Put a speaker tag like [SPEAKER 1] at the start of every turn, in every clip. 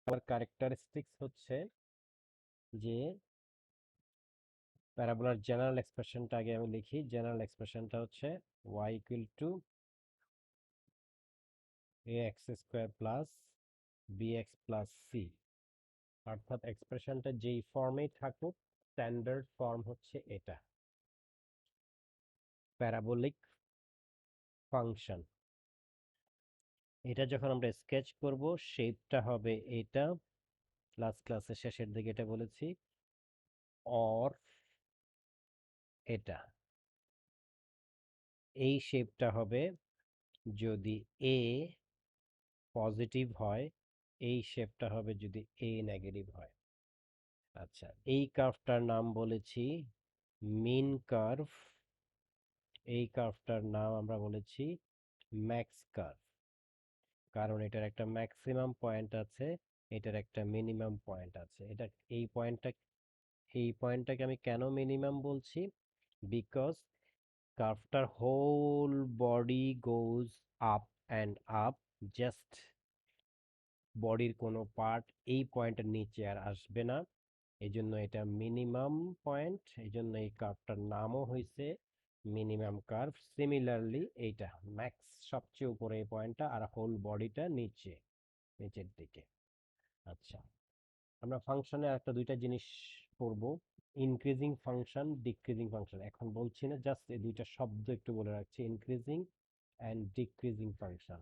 [SPEAKER 1] আমার ক্যারেক্টারিস্টিক্স হচ্ছে যে প্যারাবোলার জেনারেল এক্সপ্রেশনটা আগে আমি লিখি। জেনারেল এক্সপ্রেশনটা হচ্ছে y equal two ax square plus bx plus c, অর্থাৎ এক্সপ্রেশনটা যেই ফর্মেই থাকুক স্ট্যান্ডার্ড ফর্ম হচ্ছে এটা, প্যারাবোলিক ফাংশন। এটা যখন আমরা স্কেচ করব শেপটা হবে এটা, লাস্ট ক্লাসের শেষের দিকে এটা বলেছি, অর এটা। এই শেপটা হবে যদি এ পজিটিভ হয়, এই শেপটা হবে যদি এ নেগেটিভ হয়। আচ্ছা, এই কার্ভটার নাম বলেছি মিন কার্ভ, এই কার্ভটার নাম আমরা বলেছি ম্যাক্স কার্ভ, কারণ এটার একটা ম্যাক্সিমাম পয়েন্ট আছে, এটার একটা মিনিমাম পয়েন্ট আছে। এটা এই পয়েন্টটাকে আমি কেন মিনিমাম বলছি, বিকজ কার্ভটার whole body goes up and up, just বডির কোনো পার্ট এই পয়েন্টের নিচে আর আসবে না, এই জন্য এটা মিনিমাম পয়েন্ট, এই জন্য এই কার্ভটার নামও হয়েছে মিনিমাম কার্ভ। সিমিলারলি এইটা ম্যাক্স, সবচেয়ে উপরে এই পয়েন্টটা, আর হোল বডিটা নিচের দিকে। আচ্ছা, আমরা ফাংশনে একটা দুইটা জিনিস পড়ব, ইনক্রিজিং ফাংশন, ডিক্রিজিং ফাংশন। এখন বলছি না, জাস্ট এই দুইটা শব্দ একটু বলে রাখছি, ইনক্রিজিং অ্যান্ড ডিক্রিজিং ফাংশন।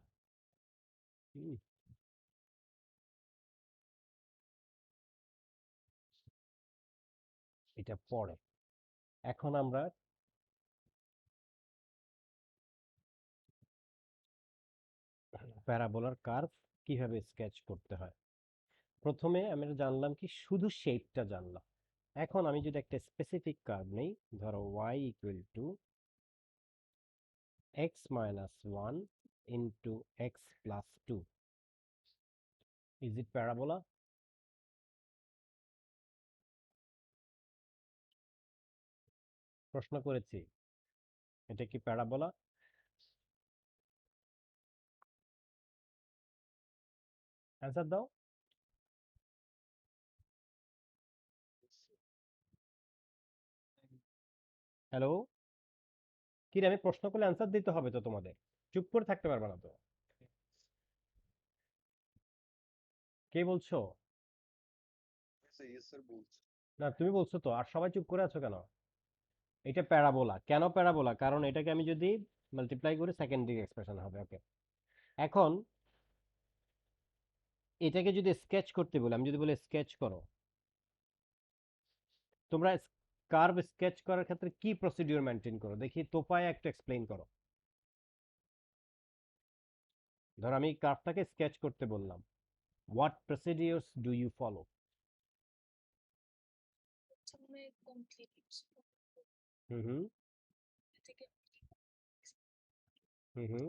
[SPEAKER 1] এটা পরে। এখন আমরা প্যারাবোলার কার্ভ কিভাবে স্কেচ করতে হয়। প্রথমে আমরা জানলাম কি, শুধু শেপটা জানলাম। এখন আমি যদি একটা স্পেসিফিক কার্ভ নেই, ধরো y equal to x minus one into x plus two, is it parabola? প্রশ্ন করেছি, এটা কি প্যারাবোলা? অ্যান্সার দাও। হ্যালো, কি রে, আমি প্রশ্ন করলে অ্যান্সার দিতে হবে তো তোমাদের, চুপ করে থাকতে পারবে না তো। কে বলছো? না, তুমি বলছো তো, আর সবাই চুপ করে আছো কেন? এটা প্যারাবোলা। কেন প্যারাবোলা? কারণ এটাকে আমি যদি মাল্টিপ্লাই করি সেকেন্ডারি এক্সপ্রেশন হবে। ওকে, এখন এটাকে যদি স্কেচ করতে বলি, আমি যদি বলি স্কেচ করো, তোমরা কার্ভ স্কেচ করার ক্ষেত্রে কি প্রসিডিউর মেনটেন করো দেখি, তোপায় একটু এক্সপ্লেইন করো। ধর আমি কার্ভটাকে স্কেচ করতে বললাম, what procedures do you follow? Hmm hmm hmm hmm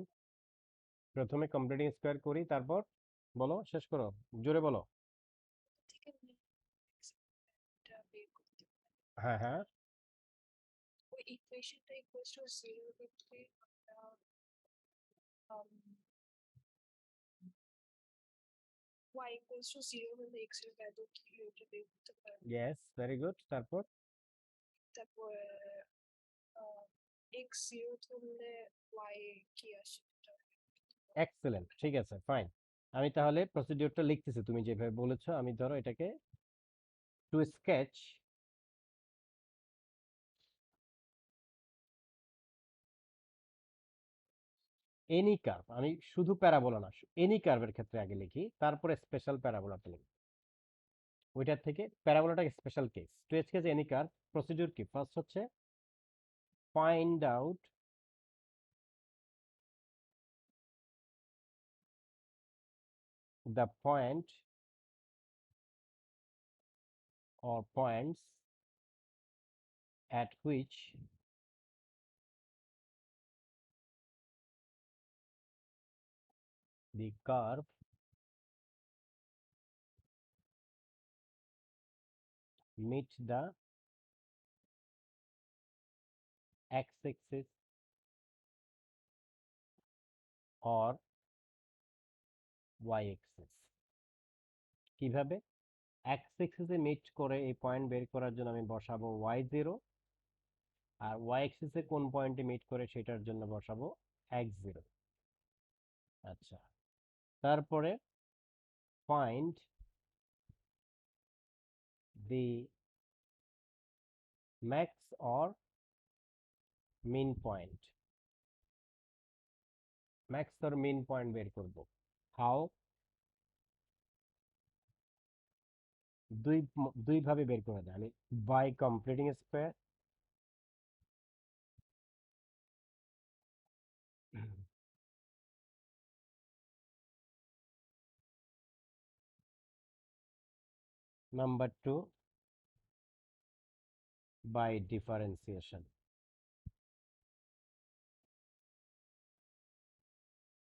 [SPEAKER 1] প্রথমে কমপ্লিটিং স্কোয়ার করি, তারপর বলো, শেষ করো, জোরে বলো। হ্যাঁ হ্যাঁ, ইয়েস, ভেরি গুড। তারপর এক্সেলেন্ট, ঠিক আছে, ফাইন। আমি তাহলে প্রসিডিউরটা লিখতেছি তুমি যেভাবে বলেছো। আমি ধরো এটাকে টু স্কেচ এনি কার্ভ, আমি শুধু প্যারাবোলা না, এনি কার্ভের ক্ষেত্রে আগে লিখি, তারপরে স্পেশাল প্যারাবোলাটা লিখি। ওইটার থেকে প্যারাবোলাটা special case. To sketch any curve, procedure কি? ফার্স্ট হচ্ছে find out the point or points at which the curve meet the x-axis or y-axis. কিভাবে? এক্স এক্সিসে মিট করে এই পয়েন্ট বের করার জন্য আমি বসাবো y0, আর ওয়াই এক্সিসে কোন পয়েন্টে মিট করে সেটার জন্য বসাবো x0। আচ্ছা, তারপরে find the max or min point. Max or min point বের করব। হাউ? দুই দুই ভাবে বের করে দেয়। আমি by completing square, number two by differentiation.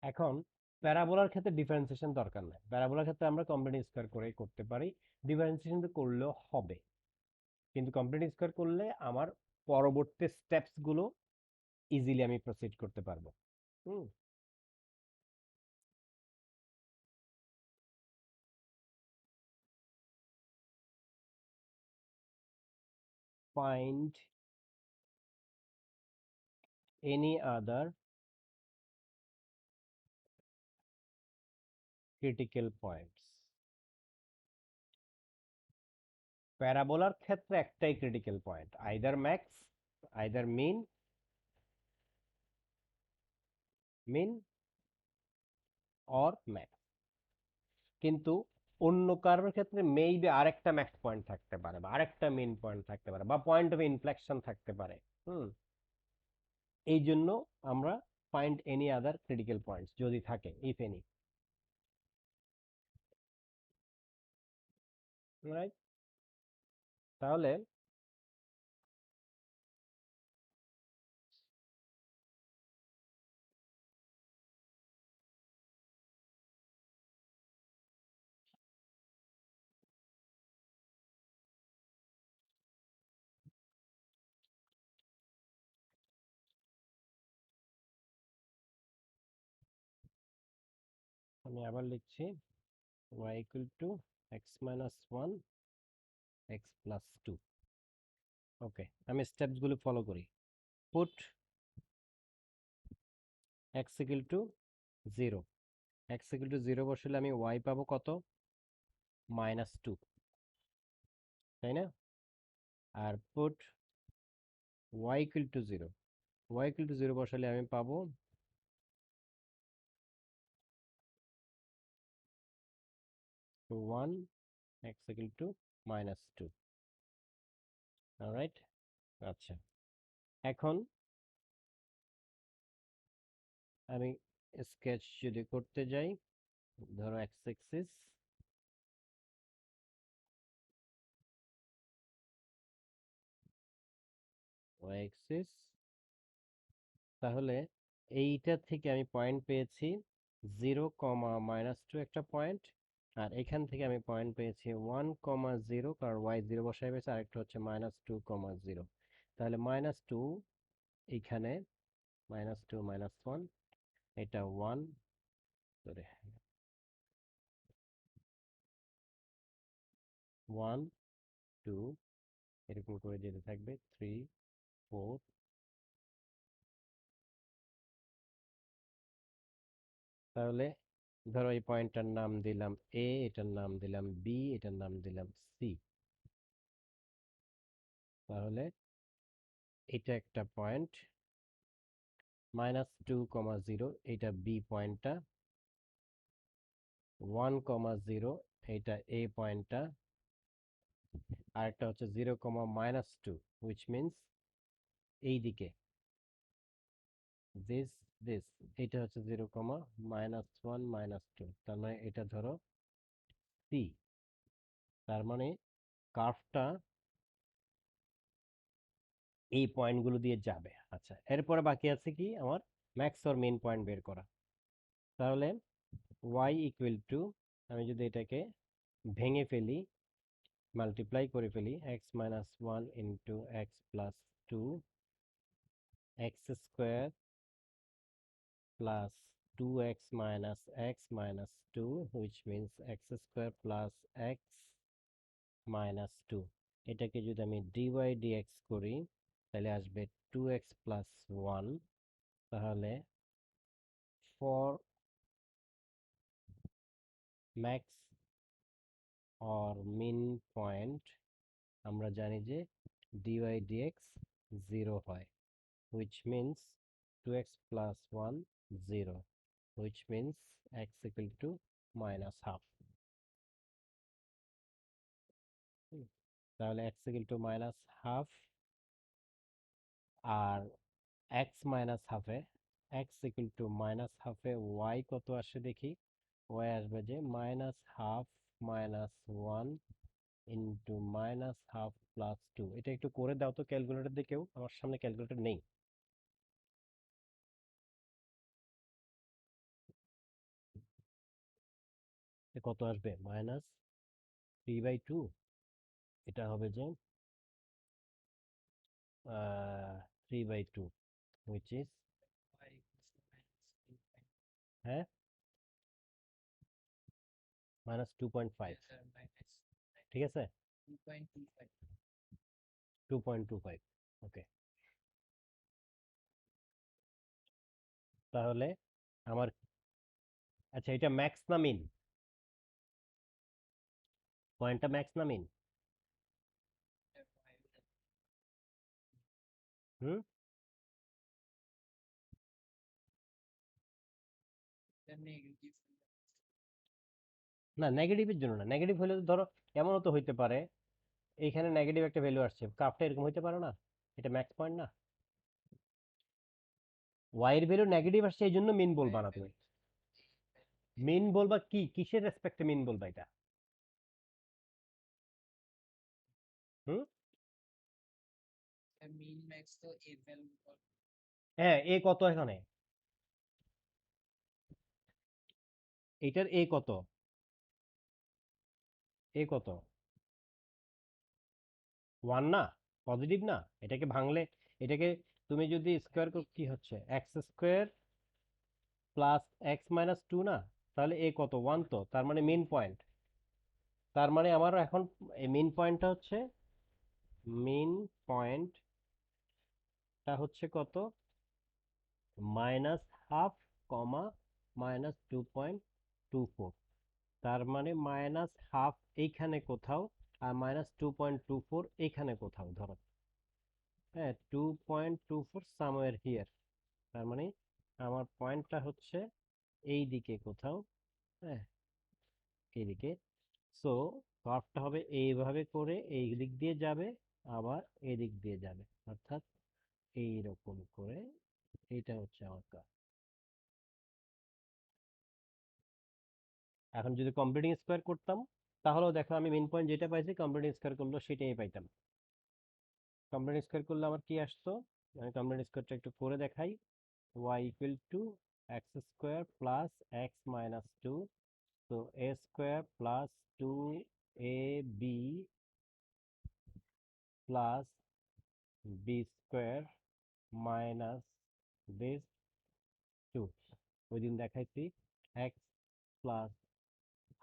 [SPEAKER 1] এখন প্যারাবোলার ক্ষেত্রে ডিফারেন্সিয়েশন দরকার নাই, প্যারাবোলার ক্ষেত্রে আমরা কমপ্লিট স্কোয়ার করেই করতে পারি, ডিফারেন্সিয়েশন করলেও হবে, কিন্তু কমপ্লিট স্কোয়ার করলে আমার পরবর্তী স্টেপস গুলো ইজিলি আমি প্রসিড করতে পারবো। Hmm, find any other critical points. প্যারাবোলার ক্ষেত্রে একটাই critical point, either max, either min or max. কিন্তু অন্য কারোর ক্ষেত্রে মেইবি আরেকটা ম্যাক্স পয়েন্ট থাকতে পারে, বা আরেকটা মিন পয়েন্ট থাকতে পারে, বা পয়েন্ট অফ ইনফ্লেকশন থাকতে পারে। হুম, এই জন্য আমরা find any other critical points যদি থাকে, ইফ এনি। রাইট? তাহলে আমি আবার লিখছি y equal to x minus 1 x plus 2। ওকে, আমি স্টেপস গুলো ফলো করি। Put x equal to 0, x equal to 0 বসালে আমি y পাবো কত? -2, তাই না? আর put y equal to 0, y equal to 0 বসালে আমি পাবো 1, x equal to -2। অলরাইট? আচ্ছা, এখন আমি স্কেচ যদি করতে যাই, ধরো x এক্সিস, y এক্সিস, তাহলে এইটা থেকে আমি পয়েন্ট পেয়েছি 0, -2 একটা পয়েন্ট, আর এখান থেকে আমি পয়েন্ট পেয়েছি 1, 0, কারণ y 0 বসাই পেয়েছে, আরেকটা হচ্ছে -2, 0। তাহলে -2 এইখানে, -2 -1, এটা 1, সরি, 1, 2, এরকম করে যেতে থাকবে, 3, 4। তাহলে ধরো এই পয়েন্টটার নাম দিলাম এ, এটার নাম দিলাম বি, এটার নাম দিলাম সি। তাহলে এটা একটা পয়েন্ট, -2, 0, এটা বি পয়েন্টটা, 1, 0, এটা এ পয়েন্টটা, আর একটা হচ্ছে 0, -2, হুইচ মিনস এইদিকে, দিস দিস, এটা হচ্ছে 0, -1, তার মানে এটা ধরো সি। তার মানে কার্ভটা এই পয়েন্টগুলো দিয়ে যাবে। আচ্ছা, এরপরে বাকি আছে কি আমার? ম্যাক্স অর মিন পয়েন্ট বের করা। তাহলে y ইকুয়াল টু, আমি যদি এটাকে ভেঙে ফেলি, মাল্টিপ্লাই করে ফেলি, x-1 into x+2, x square plus 2x minus x minus 2, which means x square plus x minus 2। এটাকে যদি আমি dy dx করি তাহলে আসবে 2x plus 1। তাহলে for max or mean point আমরা জানি যে dy dx 0 হয়, which means 2x plus 1 0, which means x equal to minus half। তাহলে x equal to minus half, R x minus half A x equal to minus half A y কত আসে দেখি। y আসবে যে minus half minus 1 into minus half plus 2। এটা একটু করে দাও তো ক্যালকুলেটর দিয়ে কেউ, আমার সামনে ক্যালকুলেটর নেই। কত আসবে মাইনাস 3/2। এটা হবে যে 3/2, which is হ্যাঁ -2.5। ঠিক আছে, 2.25। ওকে, তাহলে আমার, আচ্ছা এটা ম্যাক্স না মিন? পয়েন্টটা ম্যাক্স না মিন? হুম, না নেগেটিভের জন্য না। নেগেটিভ হলে তো ধরো এমনও তো হইতে পারে এইখানে নেগেটিভ একটা ভ্যালু আসছে, কাপটা এরকম হইতে পারে না? এটা ম্যাক্স পয়েন্ট না? ওয়াই এর ভ্যালু নেগেটিভ আসছে এই জন্য মিন বলবা না তুমি। মিন বলবা কি, কিসের রেসপেক্টে মিন বলবা এটা? হুম, হ্যাঁ এ কত এখানে, এটার এ কত, এ কত 1 না? পজিটিভ না? এটাকে ভাঙলে, এটাকে তুমি যদি স্কোয়ার কি হচ্ছে x square plus x minus 2 না? তাহলে এ কত 1, তো তার মানে মেন পয়েন্ট। তার মানে আমার এখন এই মেন পয়েন্টটা হচ্ছে, মেন পয়েন্টটা হচ্ছে কত, মাইনাস হাফ কমা -2.24। তার মানে মাইনাস হাফ এইখানে কোথাও, আর -2.24 এইখানে কোথাও ধরো। হ্যাঁ, 2.24 সামওয়্যার হিয়ার। তার মানে আমার পয়েন্টটা হচ্ছে এই দিকে কোথাও, হ্যাঁ এইদিকে। সো কার্ভটা হবে এইভাবে করে এই দিক দিয়ে যাবে, আবার এদিক দিয়ে যাবে, অর্থাৎ এইরকম করে। এইটা হচ্ছে আমার কার্ভ। এখন যদি কমপ্লিটিং স্কোয়ার করতাম তাহলেও দেখো আমি মেন পয়েন্ট যেটা পাইছি কমপ্লিটিং স্কোয়ার করলেও সেটাই পাইতাম। কমপ্লিটিং স্কোয়ার করলে আমার কি আসতো, আমি কমপ্লিটিং স্কোয়ারটা একটু করে দেখাই। y equal to x square plus x minus 2, so a square plus 2ab plus b square minus this 2। ওই দিন দেখাইছি x plus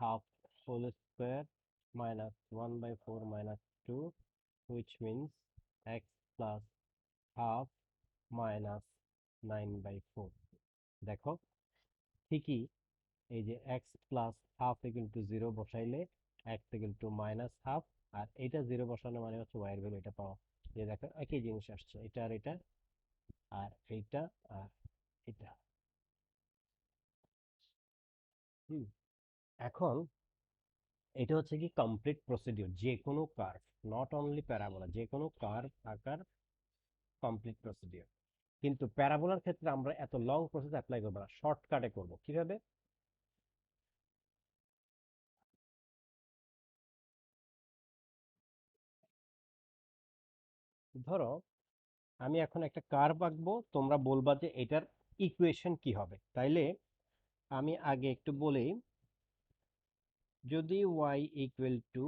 [SPEAKER 1] half whole square minus 1/4 minus 2, which means x plus half minus 9/4। দেখো ঠিকই, এই যে x plus half equal to zero বসাইলে x equal to minus half, আর এটা জিরো বসানো মানে হচ্ছে ওয়াই এর ভ্যালু এটা পাওয়া। যে দেখো একই জিনিস আসছে, এটা আর এটা, আর এইটা আর এটা। হুম, এখন এটা হচ্ছে কি কমপ্লিট প্রসিডিউর, যে কোনো কার্ভ, নট অনলি প্যারাবোলা, যে কোনো কার্ভ আকার কমপ্লিট প্রসিডিউর। কিন্তু প্যারাবোলার ক্ষেত্রে আমরা এত লং প্রসেস অ্যাপ্লাই করবো না, শর্টকাটে করবো। কিভাবে? ধরো আমি এখন একটা কার্ভ আঁকবো, তোমরা বলবা যে এটার ইকুয়েশন কি হবে। তাইলে আমি আগে একটু বলি, যদি y equal to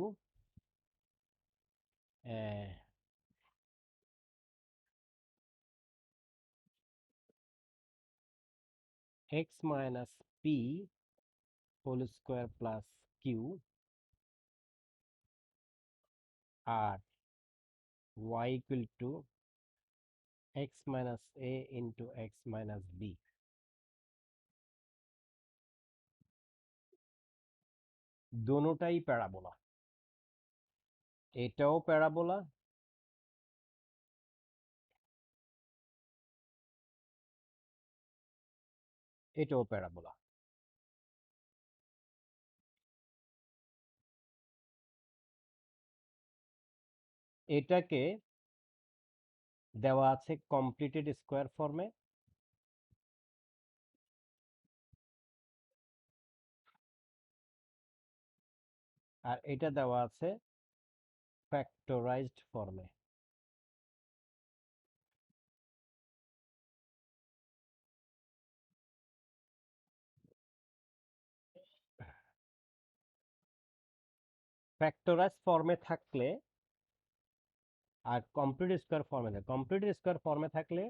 [SPEAKER 1] x minus p whole square plus q আর y equal to x minus a into x minus b। দোনোটাই প্যারাবোলা, এটাও প্যারাবোলা, এটাও প্যারাবোলা। এটাকে দেওয়া আছে কমপ্লিটেড স্কোয়ার ফর্মে, আর এটা দেওয়া আছে ফ্যাক্টরাইজড ফর্মে। ফ্যাক্টরাইজ ফর্মে থাকলে আর কমপ্লিট স্কোয়ার ফর্মে থাকলে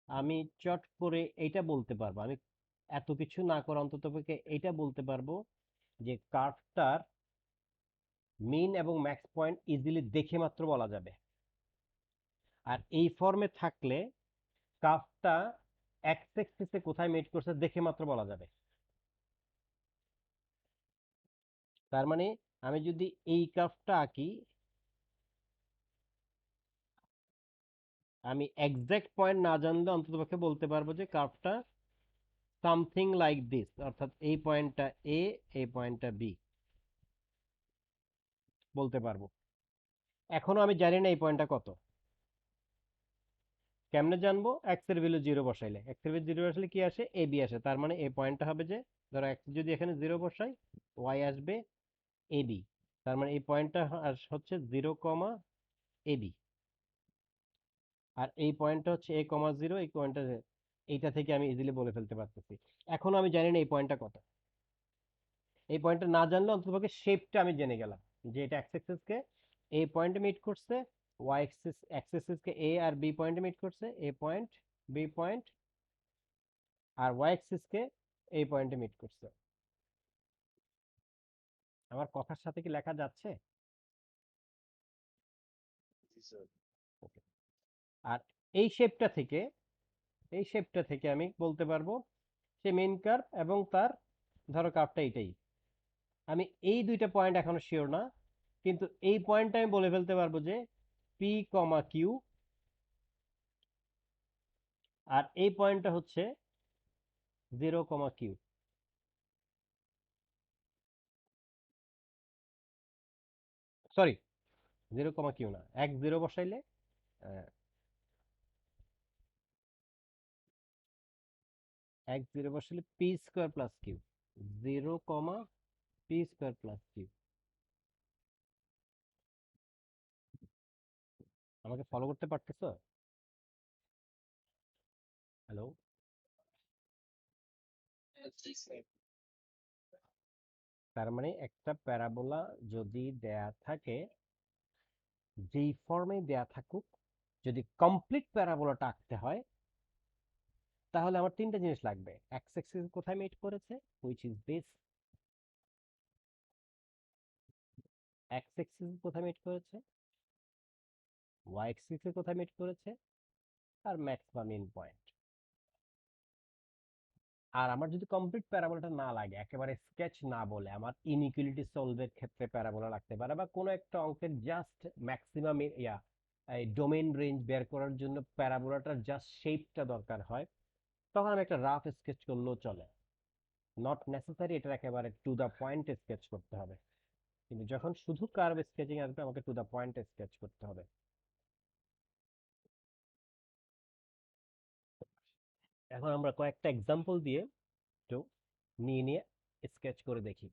[SPEAKER 1] আমি চট করে এইটা বলতে পারবো, আমি এত কিছু না করে অন্ততপক্ষে এইটা বলতে পারবো যে কার্ভটার মিন এবং ম্যাক্স পয়েন্ট ইজিলি দেখে মাত্র বলা যাবে। আর এই ফর্মে থাকলে কার্ভটা এক্স অ্যাক্সিসে কোথায় মিট করছে দেখে মাত্র বলা যাবে। তার মানে আমি যদি এই কার্ভটা আঁকি, আমি এক্সাক্ট পয়েন্ট না জানলে অন্ততপক্ষে বলতে পারবো যে কার্ভটা সামথিং লাইক দিস, অর্থাৎ এই পয়েন্টটা এ, এই পয়েন্টটা বি বলতে পারবো। এখনো আমি জানি না এই পয়েন্টটা কত, কেমনে জানবো? এক্স এর ভ্যালু জিরো বসাইলে, এক্স এর ভ্যালু জিরো বসাইলে কি আসে? এ বি আসে। তার মানে এই পয়েন্টটা হবে যে, ধরো এক্স যদি এখানে জিরো বসাই, ওয়াই আসবে এ বি। তার মানে এই পয়েন্টটা হচ্ছে জিরো কমা এ বি, আর এই পয়েন্টটা হচ্ছে এ কমা জিরো। এই পয়েন্টটা, এইটা থেকে আমি ইজিলি বলে ফেলতে পারতেছি। এখনো আমি জানি না এই পয়েন্টটা কত। এই পয়েন্টটা না জানলে অন্ততপক্ষে শেপটা আমি জেনে গেলাম যে এটা এক্স অ্যাক্সিস কে এই পয়েন্টে মিট করছে, ওয়াই অ্যাক্সিস কে এ আর বি পয়েন্টে মিট করছে, এ পয়েন্ট, বি পয়েন্ট, আর ওয়াই অ্যাক্সিস কে এই পয়েন্টে মিট করছে। আমার কথার সাথে কি লেখা যাচ্ছে? ওকে। আর এই শেপটা থেকে, আমি বলতে পারবো সে মেইন কার্ভ এবং তার, ধরো কার্ভটা এটাই। আমি এই দুইটা পয়েন্ট এখনো শিওর না, কিন্তু এই পয়েন্টটা আমি বলে ফেলতে পারবো যে পি কমা কিউ, আর এই পয়েন্টটা হচ্ছে zero comma q. Sorry, zero comma q না, এক জিরো বসাইলে, এক জিরো বসাইলে p square plus q, zero comma p square plus q. আমাকে ফলো করতে পারতেছো? হ্যালো? তার মানে একটা প্যারাবোলা যদি দেয়া থাকে, যেই ফর্মে দেয়া থাকুক, যদি কমপ্লিট প্যারাবোলাটা আঁকতে হয়, তাহলে আমার তিনটা জিনিস লাগবে। এক্স অ্যাক্সিস কোথায় মিট করেছে, which is this, x Axis কোথায় মিট করেছে, ওয়াই অ্যাক্সিস কোথায় মিট করেছে, আর ম্যাক্স বা মিন পয়েন্ট। আর আমার যদি কমপ্লিট প্যারাবোলাটা না লাগে, একেবারে স্কেচ না বলে আমার ইনইকুয়ালিটি সলভের ক্ষেত্রে প্যারাবোলা লাগতে পারে, বা কোনো একটা অঙ্কের জাস্ট ম্যাক্সিমাম এই ডোমেইন রেঞ্জ বের করার জন্য প্যারাবোলাটার জাস্ট শেপটা দরকার হয়, তখন আমি একটা রাফ স্কেচ করলেও চলে। নট নেসেসারি এটা একেবারে টু দা পয়েন্ট স্কেচ করতে হবে, কিন্তু যখন শুধু কার্ভ স্কেচিং আসবে আমাকে টু দা পয়েন্ট স্কেচ করতে হবে। এখন আমরা কয়েকটা এক্সাম্পল দিয়ে একটু নিয়ে নিয়ে স্কেচ করে দেখি।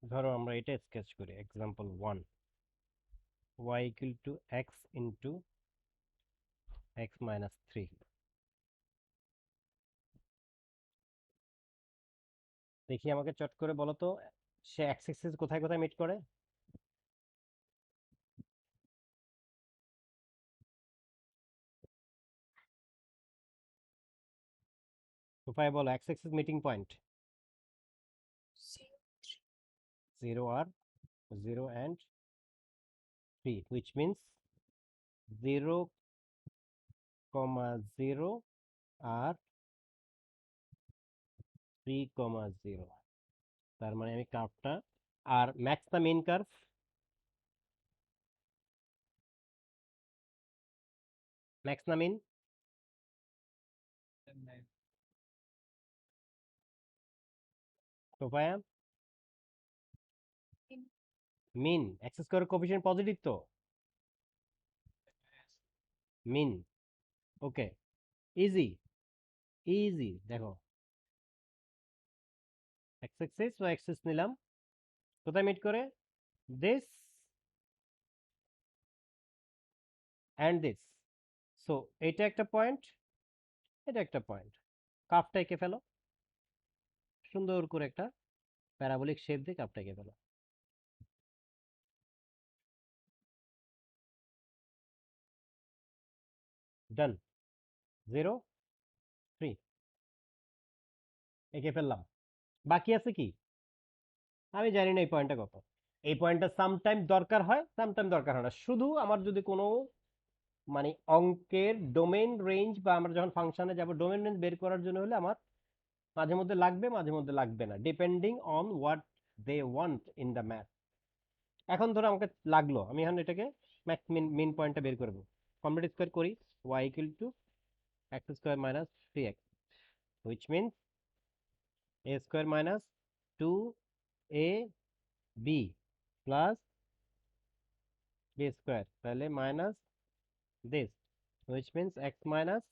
[SPEAKER 1] ধরো আমরা এটা স্কেচ করি example 1 y equal to x into x minus 3। দেখি আমাকে চট করে বলো তো সে x এক্সিস কোথায় কোথায় মিট করে? উপায় বলো, x এক্সিস মিটিং পয়েন্ট 0 আর 0 and 3, which means 0, 0 আর 3, 0। তার মানে আমি কার্ভটা আর ম্যাক্স না মেইন কার্ভ? ম্যাক্স না মিন? সোফায়া min x square coefficient positive তো মিন। Okay, easy easy. দেখো এক্স এক্সিস ও এক্সিস নিলাম, কোথায় মিট করে? This and this. সো এটা একটা পয়েন্ট, এটা একটা পয়েন্ট। কার্ভটা এঁকে ফেলো, সুন্দর করে একটা প্যারাবোলিক শেপ দিয়ে কার্ভটা এঁকে ফেলো। ডান। 0, 3 এঁকে ফেললাম। বাকি আছে কি? আমি জানি না এই পয়েন্টটা কত। এই পয়েন্টটা সামটাইম দরকার হয়, সামটাইম দরকার হয় না। শুধু আমার যদি কোনো মানে অঙ্কের ডোমেইন রেঞ্জ বা আমরা যখন ফাংশনে যাব ডোমেইন রেঞ্জ বের করার জন্য হলে আমার মাঝে মধ্যে লাগবে, মাঝে মধ্যে লাগবে না, depending on what they want in the math. এখন ধরো আমাকে লাগলো, আমি এখন এটাকে ম্যাক্স মিন মিন পয়েন্টটা বের করবো। কমপ্লিট স্কোয়ার করি, y equal to x square minus 3x, which means a square minus 2ab plus b square, তাহলে minus this, which means x minus.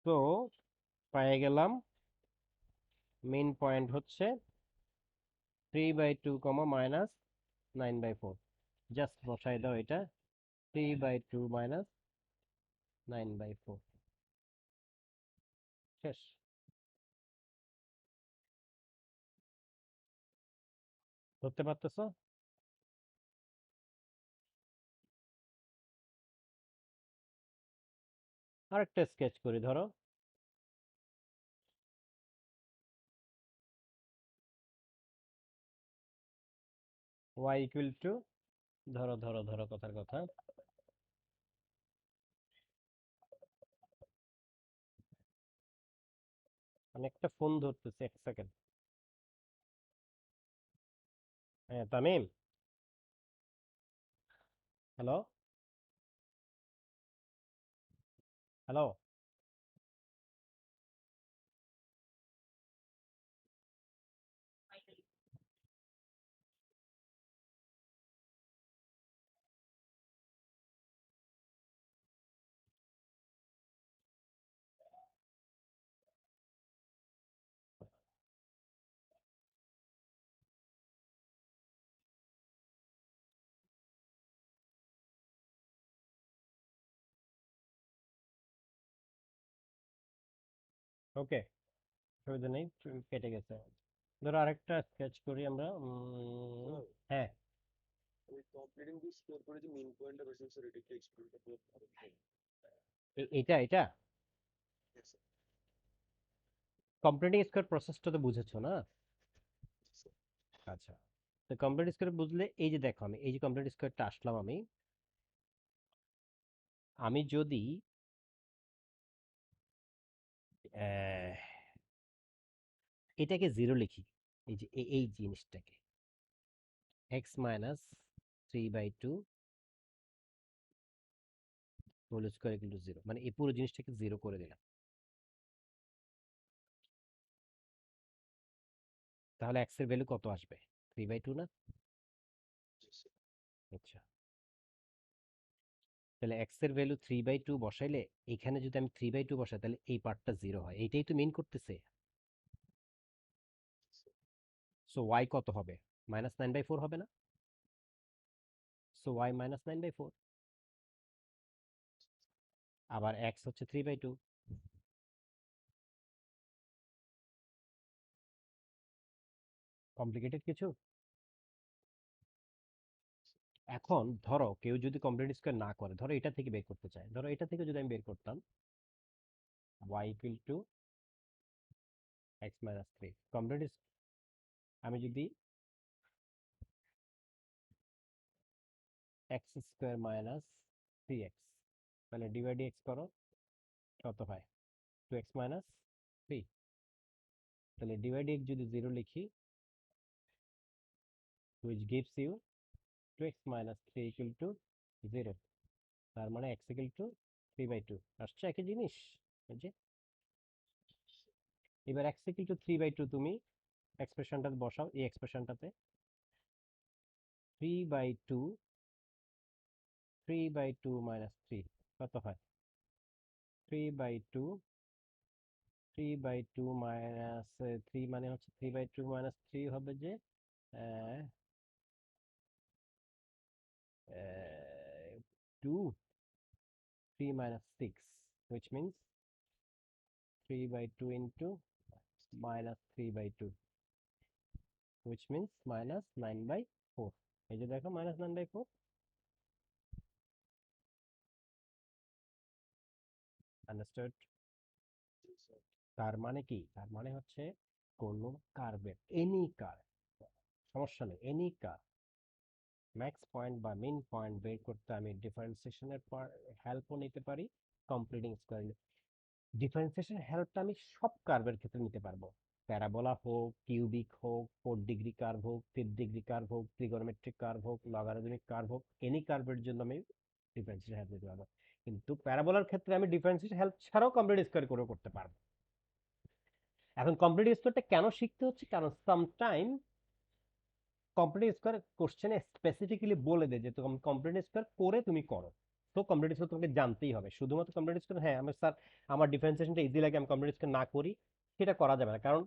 [SPEAKER 1] তো পেয়ে গেলাম মেইন পয়েন্ট হচ্ছে 3/2 মাইনাস 9/4। জাস্ট বসাই দাও এটা, 3/2 মাইনাস 9/4। শেষ। ধরতে পারতেছো? আরেকটা স্কেচ করি, ধরো y ইকুয়াল টু, ধরো ধরো ধরো কথার কথা, আমি একটা ফোন ধরতেছি, এক সেকেন্ড। হ্যাঁ তামিম, হ্যালো হ্যালো। ওকে, সুবিধা নেই, কেটে গেছে। ধরো আরেকটা স্কেচ করি আমরা। হ্যাঁ, এটা এটা কমপ্লিটিং স্কোয়ার প্রসেসটা তো বুঝেছো না? আচ্ছা, তো কমপ্লিট স্কোয়ার বুঝলে এই যে দেখো, আমি এই যে কমপ্লিট স্কোয়ারটা আসলাম, আমি আমি যদি আহ, এটাকে জিরো লিখি, এই যে এই জিনিসটাকে x minus 3/2 whole square equal to 0, মানে এই পুরো জিনিসটাকে জিরো করে দিলাম, তাহলে এক্স এর ভ্যালু কত আসবে? 3/2 না? আচ্ছা, তাহলে এক্স এর ভ্যালু 3/2 বসাইলে, এখানে যদি আমি 3/2 বসাই তাহলে এই পার্টটা জিরো হয়, এইটাই তো মিন করতেছে। সো ওয়াই কত হবে? -9/4 হবে না? So y -9/4। আবার এক্স হচ্ছে 3/2। কমপ্লিকেটেড কিছু? এখন ধরো কেউ যদি কমপ্লিট স্কোয়ার না করে, ধরো এটা থেকে বের করতে চায়, ধরো এটা থেকে যদি আমি বের করতাম y equal to x minus three, complete আমি যদি এক্স স্কোয়ার মাইনাস 3x, তাহলে ডিভাইড এক্স করো, কত হয়? 2x minus 3। তাহলে ডিভাইড এক্স যদি 0 লিখি, which gives you 2x minus 3 equal to 0, তার মানে x equal to 3/2 আসছে একই জিনিস। এই যে এবার x equal to 3/2 তুমি এক্সপ্রেশনটাতে বসাও, এই এক্সপ্রেশনটাতে 3/2, 3/2 minus 3 কত হয়? 3/2, 3/2 minus 3 মানে হচ্ছে 3/2 minus 3 হবে যে 2, 3 minus 6, which means 3/2 into minus 3/2, which means minus 9/4। এই যে দেখো minus 9/4, আন্ডারস্টুড? তার মানে কি? তার মানে হচ্ছে কোন কার্ভের, এনি কার্ভ, সমস্যা নেই, এনি কার্ভ ম্যাক্স পয়েন্ট বা মিন পয়েন্ট বের করতে আমি ডিফারেন্সিয়েশনের হেল্পও নিতে পারি, কমপ্লিটিং স্কোয়ার। ডিফারেন্সিয়েশন হেল্পটা আমি সব কার্ভের ক্ষেত্রে নিতে পারবো, প্যারাবোলা হোক, কিউবিক হোক, 4 ডিগ্রি কার্ভ হোক, 3 ডিগ্রি কার্ভ হোক, ট্রিগোনোমেট্রিক কার্ভ হোক, লগারিদমিক কার্ভ হোক, এনি কার্ভের জন্য আমি ডিফারেন্সিয়েশন হেল্প নিতে পারবো। কিন্তু প্যারাবোলার ক্ষেত্রে আমি ডিফারেন্সিয়েশন হেল্প ছাড়াও কমপ্লিট স্কোয়ার করে করতে পারবো। এখন কমপ্লিট স্কোয়ারটা কেন শিখতে হচ্ছে? কারণ সামটাইম কমপ্লিট স্কোয়ার কোশ্চেনে স্পেসিফিক্যালি বলে দেয় যে তুমি কমপ্লিট স্কোয়ার করে তুমি করো। তো কমপ্লিট স্কোয়ার তোমাকে জানতেই হবে। শুধুমাত্র কমপ্লিট স্কোয়ার, হ্যাঁ আমি স্যার আমার ডিফারেন্সিয়েশনটা ইজি লাগে আমি কমপ্লিট স্কোয়ার না করি, সেটা করা যাবে না। কারণ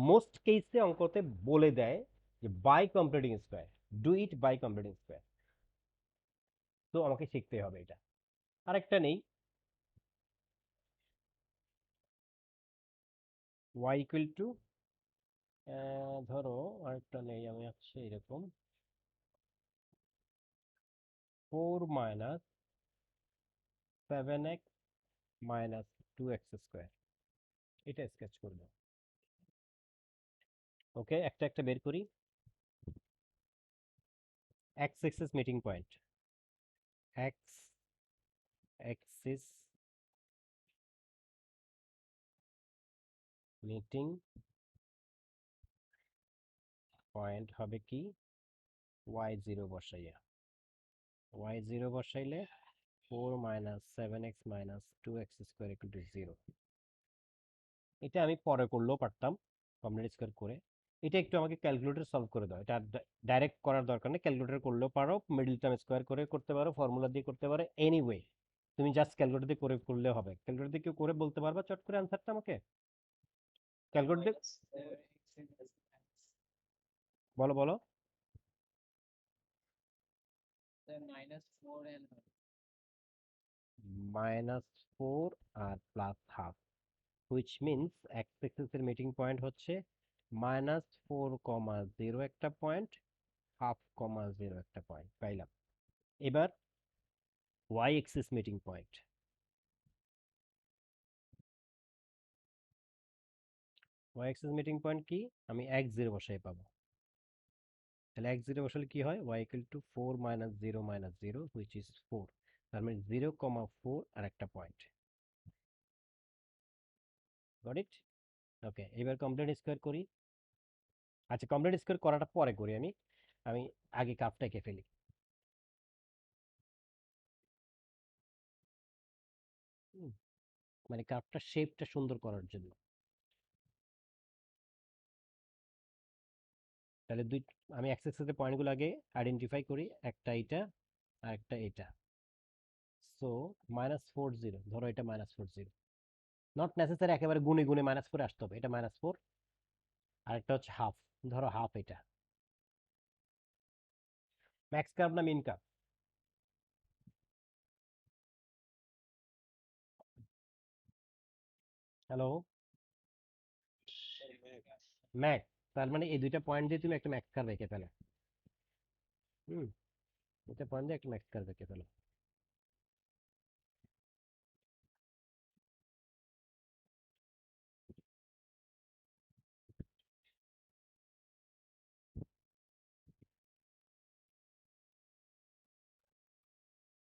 [SPEAKER 1] মোস্ট কেসে অঙ্কতে বলে দেয় যে by completing square, do it by completing square. তো আমাকে শিখতে হবে এটা। আরেকটা নেই, ওয়াই ইকুয়াল টু, ধরো আরেকটা নেই, আমি হচ্ছে এরকম 4 - 7x মাইনাস 2x², এটা স্কেচ করবো। ওকে, একটা একটা বের করি। X axis meeting point, x axis meeting point হবে কি? y0 বসাইয়া, y0 বসাইলে 4 - 7x - 2x² = 0। এটা আমি পরে করলেও পারতাম কমপ্লিট স্কোয়ার করে। এটা একটু আমাকে ক্যালকুলেটর সলভ করে দাও, এটা ডাইরেক্ট করার দরকার নেই, ক্যালকুলেটর করলেও পারো, মিডল টার্ম স্কোয়ার করে করতে পারো, ফর্মুলা দিয়ে করতে পারো, এনিওয়ে তুমি জাস্ট ক্যালকুলেটর দিয়ে করে করলে হবে। ক্যালকুলেটর দিয়ে কেউ করে বলতে পারবা চট করে অ্যান্সারটা আমাকে? ক্যালকুলেটর দিয়ে বলো বলো। -4 আর +½ which means x axis এর মিটিং পয়েন্ট হচ্ছে -4, 0 একটা পয়েন্ট, ½ 0 একটা পয়েন্ট পাইলাম। এবার y axis meeting point, y axis meeting point কি? আমি x0 বসাই পাবো। তাহলে x0 বসালে কি হয়? y equal to 4 - 0 - 0 which is 4, তার মানে 0, 4 আর একটা পয়েন্ট। Got it? ওকে, এবার কমপ্লিট স্কোয়ার করি। আচ্ছা, কমপ্লিট স্কোয়ার করাটা পরে করি, আমি আমি আগে কাপটা এঁকে ফেলি। হুম, মানে কাপটার শেপটা সুন্দর করার জন্য। তাহলে আমি এক্স এক্সিসের পয়েন্টগুলো আগে আইডেন্টিফাই করি, একটা এইটা আর একটা এটা। সো -4, 0, ধরো এটা -4, 0, নট নেসেসারি একেবারে গুনে গুনে -4 আসতে হবে, এটা -4, আরেকটা হচ্ছে ½ ধরো হাফ এটা। ম্যাক্স কার্ভ না মিন কার্ভ? Hello, max. তার মানে এই দুইটা পয়েন্ট দিয়ে তুমি একটা ম্যাক্স কার্ভ এঁকে ফেলো। হুম, এটা পয়েন্ট দিয়ে একটা ম্যাক্স কার্ভ এঁকে ফেলো।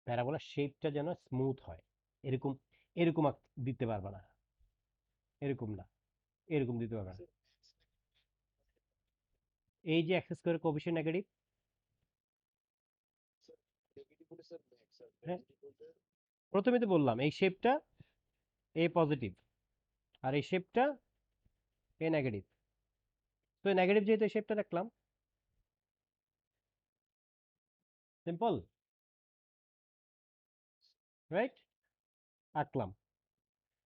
[SPEAKER 1] প্যারাবোলার শেপটা যেন স্মুথ হয়, এরকম এরকম দিতে পারবে না, এরকম না, এরকম দিতে পারবে না। এই যে এক্স স্কোয়ার কোএফিসিয়েন্ট নেগেটিভ, হ্যাঁ প্রথমে তো বললাম এই শেপটা এ পজিটিভ আর এই শেপটা এ নেগেটিভ, তো নেগেটিভ যেহেতু এই শেপটা রাখলাম, সিম্পল, রাইট, আঁকলাম।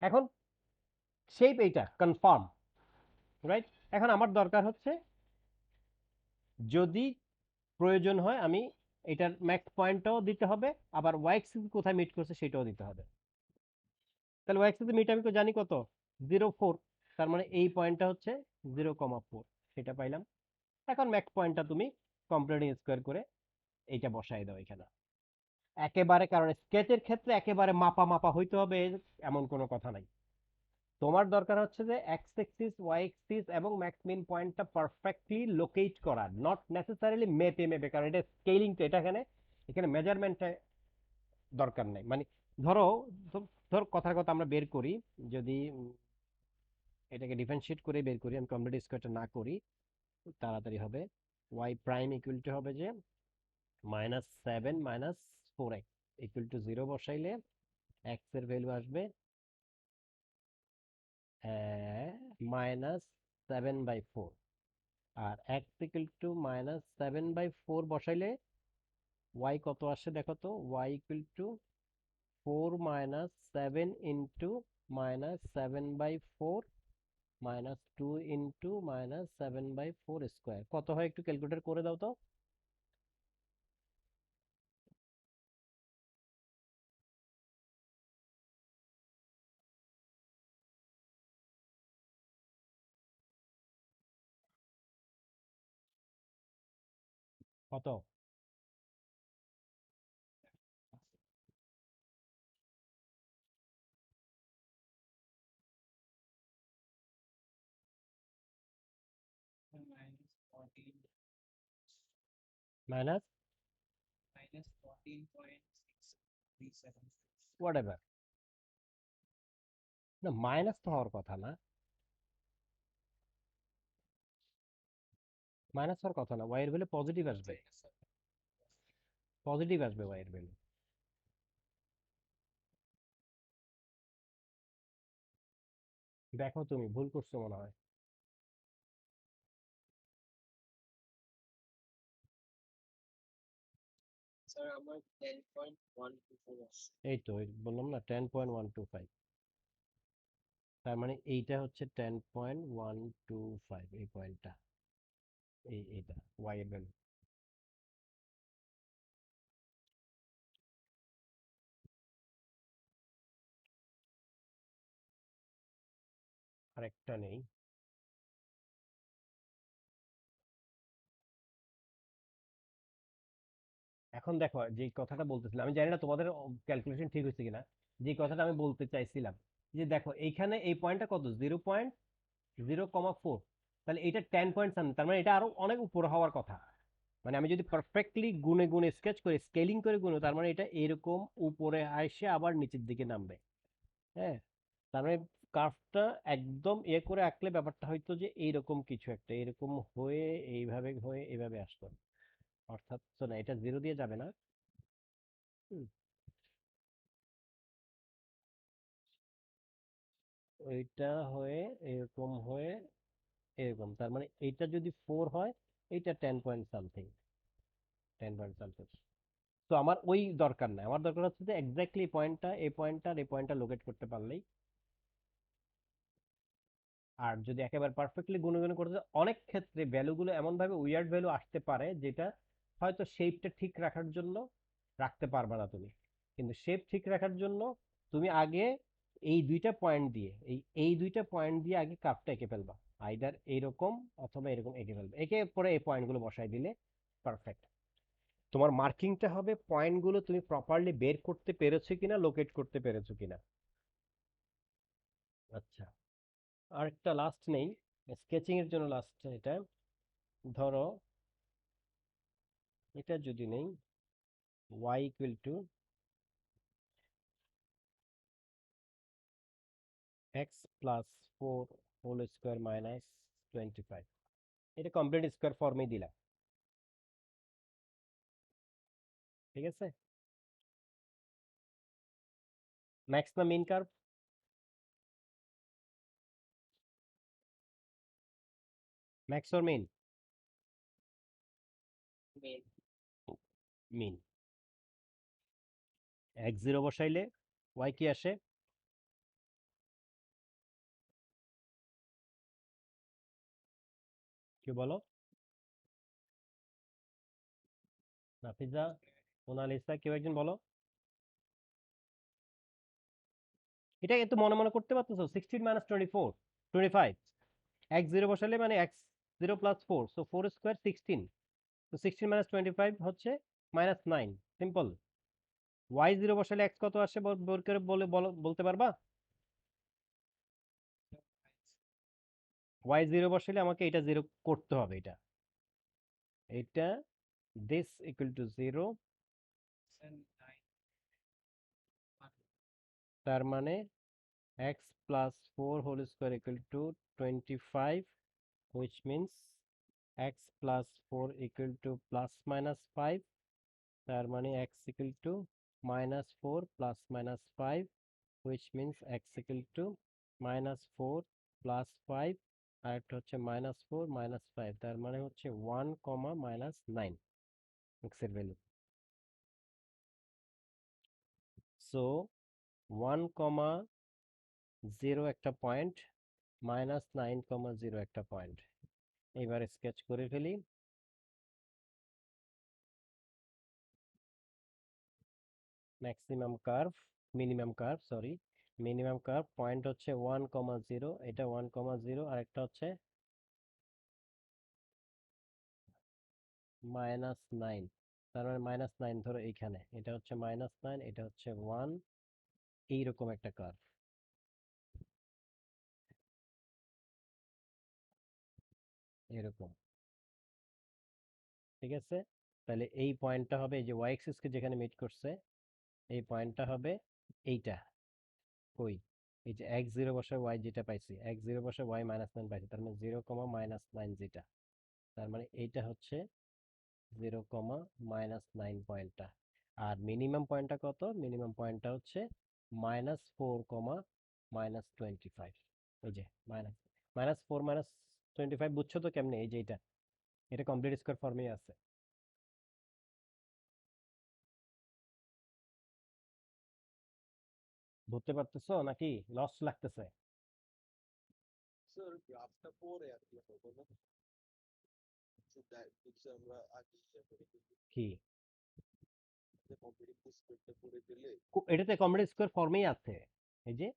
[SPEAKER 1] এখন শেপ এইটা কনফার্ম, রাইট। এখন আমার দরকার হচ্ছে যদি প্রয়োজন হয় আমি এটার ম্যাক্স পয়েন্টটাও দিতে হবে, আবার ওয়াই অ্যাক্সিস কোথায় মিট করছে সেটাও দিতে হবে। তাহলে ওয়াই অ্যাক্সিস মিট আমি তো জানি কত, 0,4, তার মানে এই পয়েন্টটা হচ্ছে 0,4, সেটা পাইলাম। এখন ম্যাক্স পয়েন্টটা তুমি কমপ্লিটিং স্কোয়ার করে এইটা বসাই দাও এখানে। একেবারে, কারণ স্কেচের ক্ষেত্রে একেবারে মাপা মাপা হইতে হবে এমন কোনো কথা নাই। তোমার দরকার হচ্ছে যে এক্স এক্সিস ওয়াই এক্সিস এবং ম্যাক্স মিন পয়েন্টটা পারফেক্টলি লোকেট করা, নট নেসেসারিলি মেপে মেপে, কারণ এটা স্কেলিং তো, এটা এখানে এখানে মেজারমেন্টটা দরকার নাই। মানে ধরো, ধর কথার কথা আমরা বের করি, যদি এটাকে ডিফারেন্সিয়েট করে বের করি, আমি কমপ্লিট স্কোয়ারটা না করি তাড়াতাড়ি হবে। ওয়াই প্রাইম ইকুয়াল টু হবে যে -7 - 4x ইকুয়াল টু 0 বসাইলে এক্স এর ভ্যালু আসবে -7/4, আর এক্স ইকুয়াল টু -7/4 বসাইলে ওয়াই কত আসে দেখো তো, y equal to 4 - 7 into -7/4 -2 into -7/4 square, কত হয় একটু ক্যালকুলেটর করে দাও তো। কত? মাইনাস হোয়াট এভার, না মাইনাস তো হওয়ার কথা না, মাইনাস হওয়ার কথা না, ওয়াই এর ভ্যালু পজিটিভ আসবে, পজিটিভ আসবে ওয়াই এর ভ্যালু। দেখো তুমি ভুল করছো মনে হয়। এই তো বললাম না 10.125, তার মানে এইটা হচ্ছে 10.125, এই পয়েন্টটা, এইটা ওয়াই এর ভ্যালু। আরেকটা নেই, এখন দেখো যে কথাটা বলতেছিলাম, আমি জানি না তোমাদের ক্যালকুলেশন ঠিক হয়েছে কিনা, যে কথাটা আমি বলতে চাইছিলাম যে দেখো এইখানে এই পয়েন্টটা কত, 0.0,4, তাহলে এটা 10 পয়েন্ট, তার মানে এটা আরো অনেক উপর হওয়ার কথা। মানে আমি যদি পারফেক্টলি গুনে গুনে স্কেচ করে স্কেলিং করে গুনো, তার মানে এটা এরকম উপরে আসে আবার নিচের দিকে নামবে। হ্যাঁ, তার মানে কার্ভটা একদম করে আঁকলে ব্যাপারটা হয়তো যে এইরকম কিছু একটা, এরকম হয়ে এইভাবে হয়ে এইভাবে আসতো, অর্থাৎ তো না, এটা 0 দিয়ে যাবে না। হুম, ওইটা হয়ে এরকম হয়ে এরকম, তার মানে এইটা যদি 4 হয়, এইটা 10 পয়েন্ট সামথিং, 10 পয়েন্ট সামথিং। তো আমার ওই দরকার নাই, আমার দরকার হচ্ছে যে এক্স্যাক্টলি পয়েন্টটা, এই পয়েন্টটা আর এই পয়েন্টটা লোকেট করতে পারলেই। আর যদি একেবারে পারফেক্টলি গুণগুণ করতে চাও, অনেক ক্ষেত্রে ভ্যালুগুলো এমন ভাবে উইয়ার্ড ভ্যালু আসতে পারে যেটা হয়তো শেপটা ঠিক রাখার জন্য রাখতে পারবে না তুমি। কিন্তু শেপ ঠিক রাখার জন্য তুমি আগে এই দুইটা পয়েন্ট দিয়ে এই দুইটা পয়েন্ট দিয়ে আগে কার্ভটা এঁকে ফেলবা। আইদার এইরকম অথবা এরকম এঁকে ফেলবা, এঁকে পরে এই পয়েন্টগুলো বসাই দিলে পারফেক্ট। তোমার মার্কিংটা হবে পয়েন্টগুলো তুমি প্রপারলি বের করতে পেরেছো কিনা, লোকেট করতে পেরেছো কিনা। আচ্ছা, আরেকটা লাস্ট নেই, স্কেচিং এর জন্য লাস্ট এটা। ধরো এটা যদি নেই y equal to x plus four whole square minus 25, এটা কমপ্লিট স্কোয়ার ফর্মে দিলাম। ঠিক আছে, ম্যাক্স না মিন কার্ভ? ম্যাক্স ওর মিন? মিন। এক্স জিরো বসাইলে y কি আসে? কি বলো? নাফিজা, মোনালিসা, কেউ একজন বলো। এটা একটু মনে মনে করতে পারতেছো? 16 - 24 25, এক্স জিরো বসালে মানে x zero plus four, so four square 16, তো 16 - 25 হচ্ছে -9, সিম্পল। ওয়াই জিরো বসালে এক্স কত আসে বের করে বলতে পারবা? ওয়াই জিরো বসালে আমাকে এটা জিরো করতে হবে, এটা এটা দিস ইকুয়াল টু জিরো, তার মানে x plus four whole square equal to 25, which means x plus 4 equal to plus minus 5, তার মানে x equal to minus 4 plus minus 5, which means x equal to minus 4 plus 5, আর একটা হচ্ছে minus 4 minus 5, তার মানে হচ্ছে 1, minus 9 x এর value. So 1, 0 একটা point, -9, 0 একটা পয়েন্ট। এবার স্কেচ করে ফেলি। Maximum curve, minimum curve, sorry, minimum curve point হচ্ছে 1, 0, এটা 1, 0, আর একটা হচ্ছে -9, তার মানে -9 ধরো এইখানে, এটা হচ্ছে -9, এটা হচ্ছে 1, এইরকম একটা কার্ভ, এরকম। ঠিক আছে, তাহলে এই পয়েন্টটা হবে এই যে ওয়াই এক্সিস কে যেখানে মিট করছে, এই পয়েন্টটা হবে এইটা। কই? এই যে এক্স জিরো বসে ওয়াই যেটা পাইছি, এক্স জিরো বসে ওয়াই -9 পাইছি, তার মানে 0, -9 যেটা, তার মানে এইটা হচ্ছে 0, -9 পয়েন্টটা। আর মিনিমাম পয়েন্টটা কত? মিনিমাম পয়েন্টটা হচ্ছে -4, -25। এই যে -4, -25 বুঝছো তো কেমনে? এই যে এটা কমপ্লিট স্কোয়ার ফর্মেই আছে। বুঝতে পারতেছো নাকি লস লাগতেছে? কি এটাতে কমপ্লিট স্কোয়ার ফর্মেই আছে, এই যে।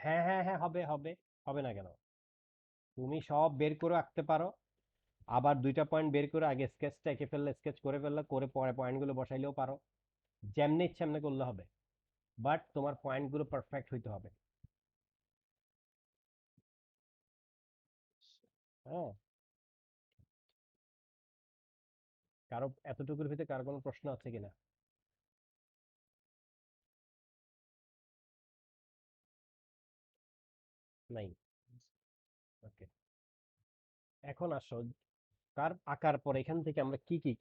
[SPEAKER 1] হ্যাঁ হ্যাঁ হ্যাঁ, হবে হবে, হবে না কেন? তুমি সব বের করে রাখতে পারো, আবার দুইটা পয়েন্ট বের করে আগে স্কেচটা এঁকে ফেললে, স্কেচ করে ফেললে, করে পরে পয়েন্টগুলো বসাইলেও পারো, যেমনি ইচ্ছে এমনি করলে হবে, বাট তোমার পয়েন্টগুলো পারফেক্ট হইতে হবে। হ্যাঁ, কারো এতটুকুর ভিতরে কারো কোনো প্রশ্ন আছে কিনা? নাই? ওকে, এখন আসো কার্ভ আঁকার পর এখান থেকে আমরা কি কি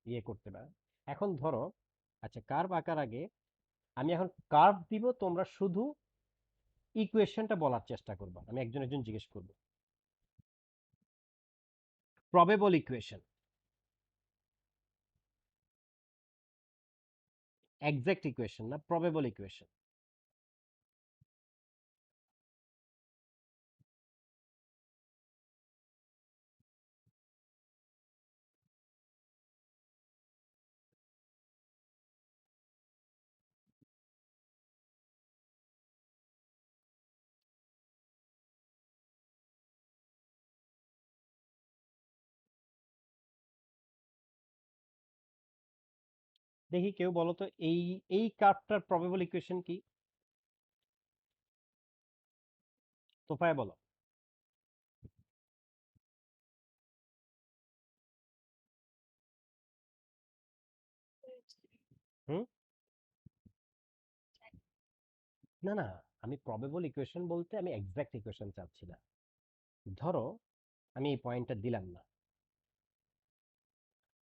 [SPEAKER 1] ইয়ে করতে পারি। এখন ধরো, আচ্ছা কার্ভ আঁকার আগে আমি এখন কার্ভ দিব, তোমরা শুধু ইকুয়েশনটা বলার চেষ্টা করবা, আমি একজন একজন জিজ্ঞেস করবো। প্রবেবল ইকুয়েশন, এক্সাক্ট ইকুয়েশন না, প্রবেবল ইকুয়েশন। দেখি কেউ বলো তো, এই এই কার্ভটার প্রবাবল ইকুয়েশন কি? তোফায় বলো। হুম। না না, আমি প্রবাবল ইকুয়েশন বলতে আমি এক্সাক্ট ইকুয়েশন চাচ্ছি না। ধরো আমি এই পয়েন্টটা দিলাম না,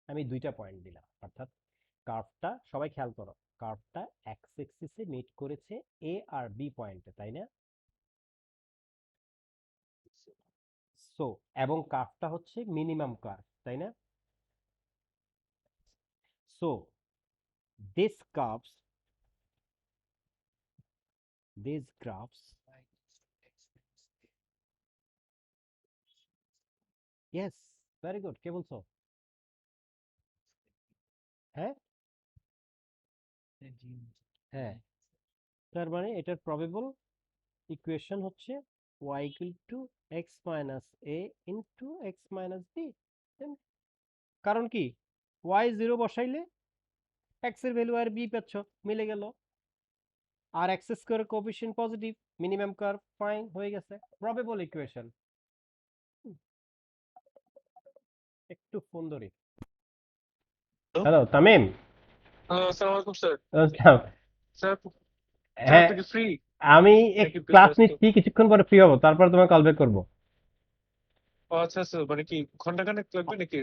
[SPEAKER 1] আমি দুইটা পয়েন্ট দিলাম, অর্থাৎ কার্ভটা, সবাই খেয়াল করো, কার্ভটা এক্স এক্সিসে মিট করেছে এ আর বি পয়েন্টে, তাই না? সো এবং কার্ভটা হচ্ছে মিনিমাম কার্ভ, তাই না? So this curves, this graphs, yes, very good. কে বলছো? হ্যাঁ হ্যাঁ, তার মানে এটার প্রবেবল ইকুয়েশন হচ্ছে y equal to x minus a into x minus b. কারণ কি, y জিরো বসাইলে x এর ভ্যালু আর বি পাচ্ছ, মিলে গেল। আর x square coefficient positive, minimum curve, fine হয়ে গেছে প্রবেবল ইকুয়েশন। একটু ফোন ধরি।
[SPEAKER 2] Hello,
[SPEAKER 1] hello Tamim.
[SPEAKER 2] আসসালামু আলাইকুম স্যার।
[SPEAKER 1] নমস্কার।
[SPEAKER 2] স্যার স্যার
[SPEAKER 1] হ্যাঁ,
[SPEAKER 2] আপনি কি ফ্রি
[SPEAKER 1] আমি এক
[SPEAKER 2] নাকি
[SPEAKER 1] ক্লাস
[SPEAKER 2] ব্যস্ত?
[SPEAKER 1] নিচ্ছি, কিছুক্ষণ পরে ফ্রি হবো, তারপর তোমার কল ব্যাক করবো।
[SPEAKER 2] ও আচ্ছা আচ্ছা, মানে কি ঘন্টাখানেক লাগবে নাকি?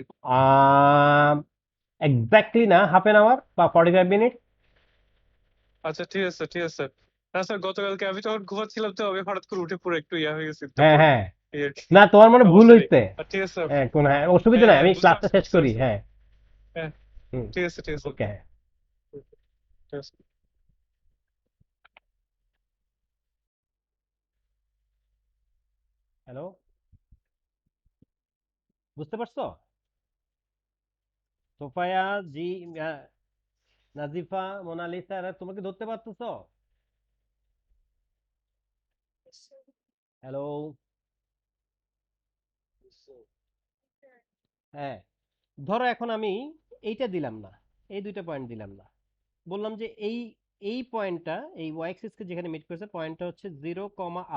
[SPEAKER 1] এক্স্যাক্টলি না, হাফ এন আওয়ার বা 45 মিনিট।
[SPEAKER 2] আচ্ছা ঠিক আছে ঠিক আছে। না স্যার, গতকালকে আমি তখন ঘুমাচ্ছিলাম, তো আমি হঠাৎ করে উঠে পড়ে একটু ইয়া হয়ে গেছি,
[SPEAKER 1] হ্যাঁ
[SPEAKER 2] তারপর
[SPEAKER 1] হ্যাঁ,
[SPEAKER 2] এই আর কি।
[SPEAKER 1] না তোমার মনে ভুল
[SPEAKER 2] সমস্যা নেই।
[SPEAKER 1] হইছে।
[SPEAKER 2] আর ঠিক আছে স্যার।
[SPEAKER 1] হ্যাঁ কোন, হ্যাঁ অসুবিধা
[SPEAKER 2] হ্যাঁ
[SPEAKER 1] নাই,
[SPEAKER 2] হ্যাঁ,
[SPEAKER 1] আমি
[SPEAKER 2] বুঝতে
[SPEAKER 1] ক্লাসটা
[SPEAKER 2] পারছি
[SPEAKER 1] শেষ
[SPEAKER 2] বুঝতে
[SPEAKER 1] করি।
[SPEAKER 2] পারছি।
[SPEAKER 1] হ্যাঁ।
[SPEAKER 2] হ্যাঁ
[SPEAKER 1] হুম।
[SPEAKER 2] ঠিক আছে ঠিক আছে।
[SPEAKER 1] ওকে।
[SPEAKER 2] ঠিক আছে।
[SPEAKER 1] হ্যালো, বুঝতে পারছো? সোফায়া জি, আহ, নাজিফা, মোনালিসা, এরা তোমাকে ধরতে পারতেছো? হ্যালো। হ্যাঁ, ধরো এখন আমি এইটা দিলাম না, এই দুইটা পয়েন্ট দিলাম না, বললাম যে এই এই পয়েন্টটা, এই ওয়াই এক্সিস কে যেখানে মিট করেছে পয়েন্টটা হচ্ছে 0,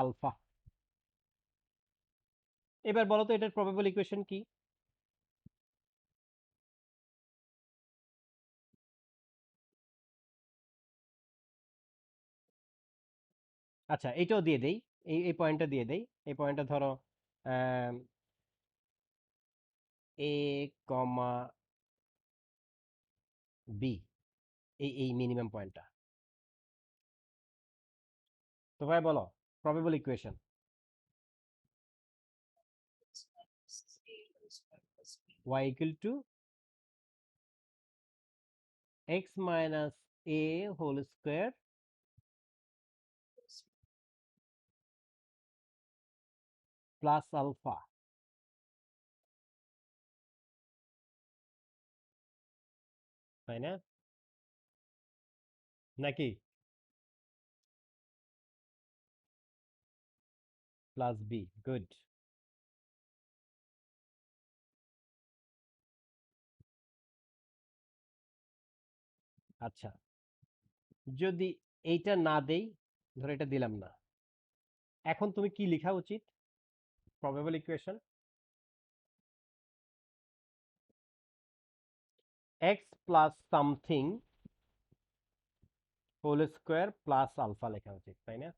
[SPEAKER 1] আলফা। এবার বলো তো এটার প্রবাবল ইকুয়েশন কি? আচ্ছা এইটাও দিয়ে দেই, এই পয়েন্টটা দিয়ে দেই। এই পয়েন্টটা ধরো এ কমা বি, এই মিনিমাম পয়েন্টটা। তো ভাই বলো probable equation. y equal to x minus a whole square plus alpha, তাই না? নাকি প্লাস বি, গুড। আচ্ছা, যদি এইটা না দেই, ধরো এটা দিলাম না, এখন তুমি কি লেখা উচিত probable equation? X plus something whole square plus alpha লেখা উচিত, তাই না?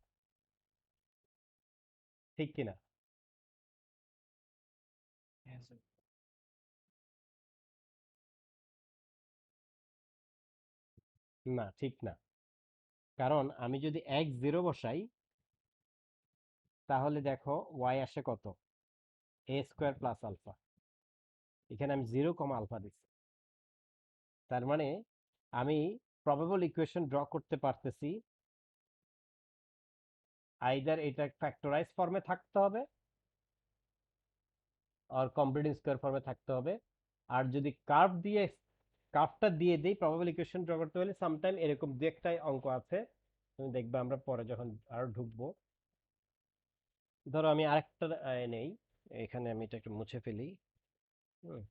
[SPEAKER 1] ঠিক কিনা? না, ঠিক না। কারণ আমি যদি এক্স জিরো বসাই, তাহলে দেখো ওয়াই আসে কত, এ স্কোয়ার প্লাস আলফা। এখানে আমি 0, আলফা দিচ্ছি, তার মানে আমি প্রবাবল ইকুয়েশন ড্র করতে পারতেছি, আইদার এটা ফ্যাক্টরাইজ ফর্মে থাকতে হবে আর কমপ্লিট স্কোয়ার ফর্মে থাকতে হবে। আর যদি কার্ভটা দিয়ে দেই প্রবাবল ইকুয়েশন ড্র করতে হলে সামটাইম এরকম দু একটাই অঙ্ক আছে, তুমি দেখবে আমরা পরে যখন আরো ঢুকবো। ধরো আমি আরেকটা নেই, এখানে আমি এটা একটু মুছে ফেলি। হুম।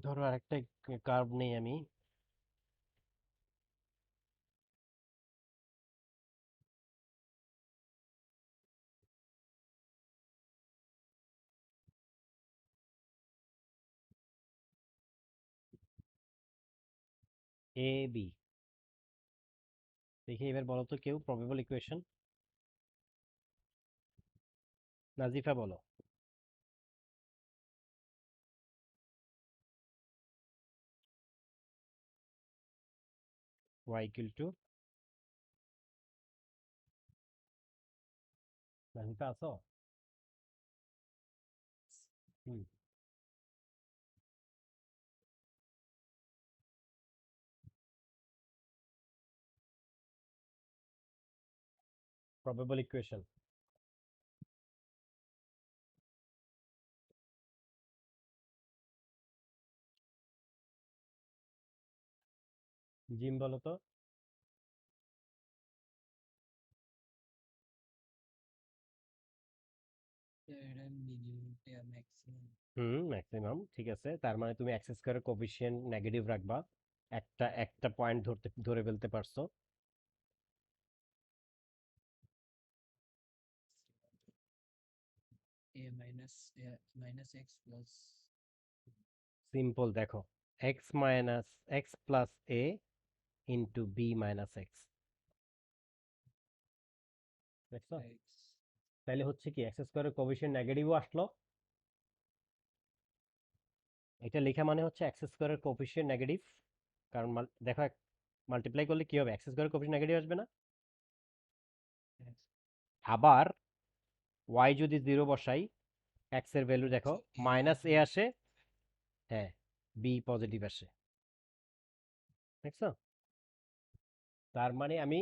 [SPEAKER 1] ধরো আরেকটা কার্ভ নেই আমি। A B. দেখি এবার বলো তো কেউ প্রবেবল ইকুয়েশন। নাজিফা বলো। ওয়াই ইকুয়াল টু, নাজিফা আছো? হুম। Probable equation. জিম বলো তো। ম্যাক্সিমাম ঠিক আছে, তার মানে তুমি এক্স স্কয়ারের কোফিশিয়েন্ট নেগেটিভ রাখবা। একটা একটা পয়েন্ট ধরে ফেলতে পারছো। সিম্পল দেখো, এক্স মাইনাস এক্স প্লাস এ ইন্টু বি মাইনাস এক্স। দেখছো? তাইলে হচ্ছে কি এক্স স্কয়ারের কোফিশিয়েন্ট নেগেটিভও আসলো। এটা লেখা মানে হচ্ছে এক্স স্কয়ারের কোফিশিয়েন্ট নেগেটিভ। কারণ দেখো মাল্টিপ্লাই করলে কি হবে, এক্স স্কয়ারের কোফিশিয়েন্ট নেগেটিভ আসবে না। আবার ওয়াই যদি জিরো বসাই, এক্স এর ভ্যালু দেখো মাইনাস এ আসে। হ্যাঁ, বি পজিটিভ আসে। দেখছো? তার মানে আমি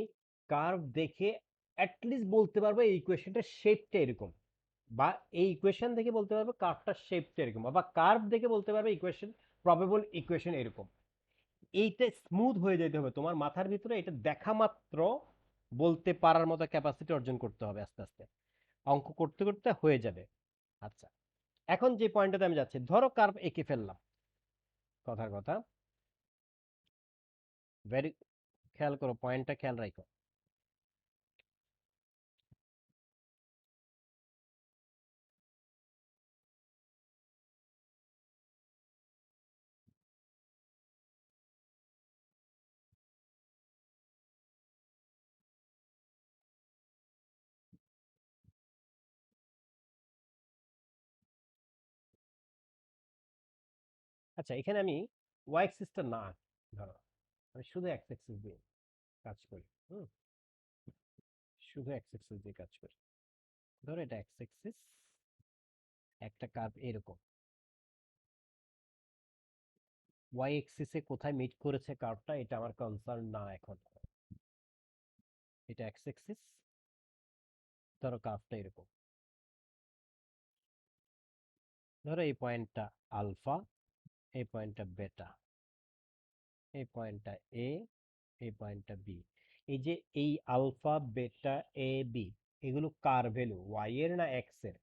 [SPEAKER 1] কার্ভ দেখে অ্যাটলিস্ট বলতে পারবো এই ইকুয়েশনটার শেপটা এরকম, বা এই ইকুয়েশন দেখে বলতে পারবো কার্ভটার শেপটা এরকম, বা কার্ভ দেখে বলতে পারবে ইকুয়েশন, প্রবেবল ইকুয়েশন এরকম। এইটা স্মুথ হয়ে যেতে হবে তোমার মাথার ভিতরে, এটা দেখা মাত্র বলতে পারার মতো ক্যাপাসিটি অর্জন করতে হবে আস্তে আস্তে। অঙ্ক করতে করতে হয়ে যাবে। আচ্ছা, এখন যে পয়েন্টটাতে আমি যাচ্ছি, ধরো কার্ভ এঁকে ফেললাম, কথার কথা। ভেরি, খেয়াল করো পয়েন্টটা, খেয়াল রাখো। আচ্ছা, এখানে আমি ওয়াই এক্সিসটা না, ধরো আমি শুধু এক্স এক্সিস দিয়ে কাজ করি। হুম, শুধু এক্স এক্সিস দিয়ে কাজ করি। ধরো এটা এক্স এক্সিস, একটা কার্ভ এরকম। ওয়াই এক্সিসে কোথায় মিট করেছে কার্ভটা এটা আমার কনসার্ন না এখন। এটা এক্স এক্সিস, ধরো কার্ভটা এরকম। ধরো এই পয়েন্টটা আলফা, এই পয়েন্টটা বেটা, এই পয়েন্টটা এ, এই পয়েন্টটা বি। এই যে এই আলফা বেটা এ বি, এগুলো কার ভ্যালু, ওয়াই এর না এক্স এর?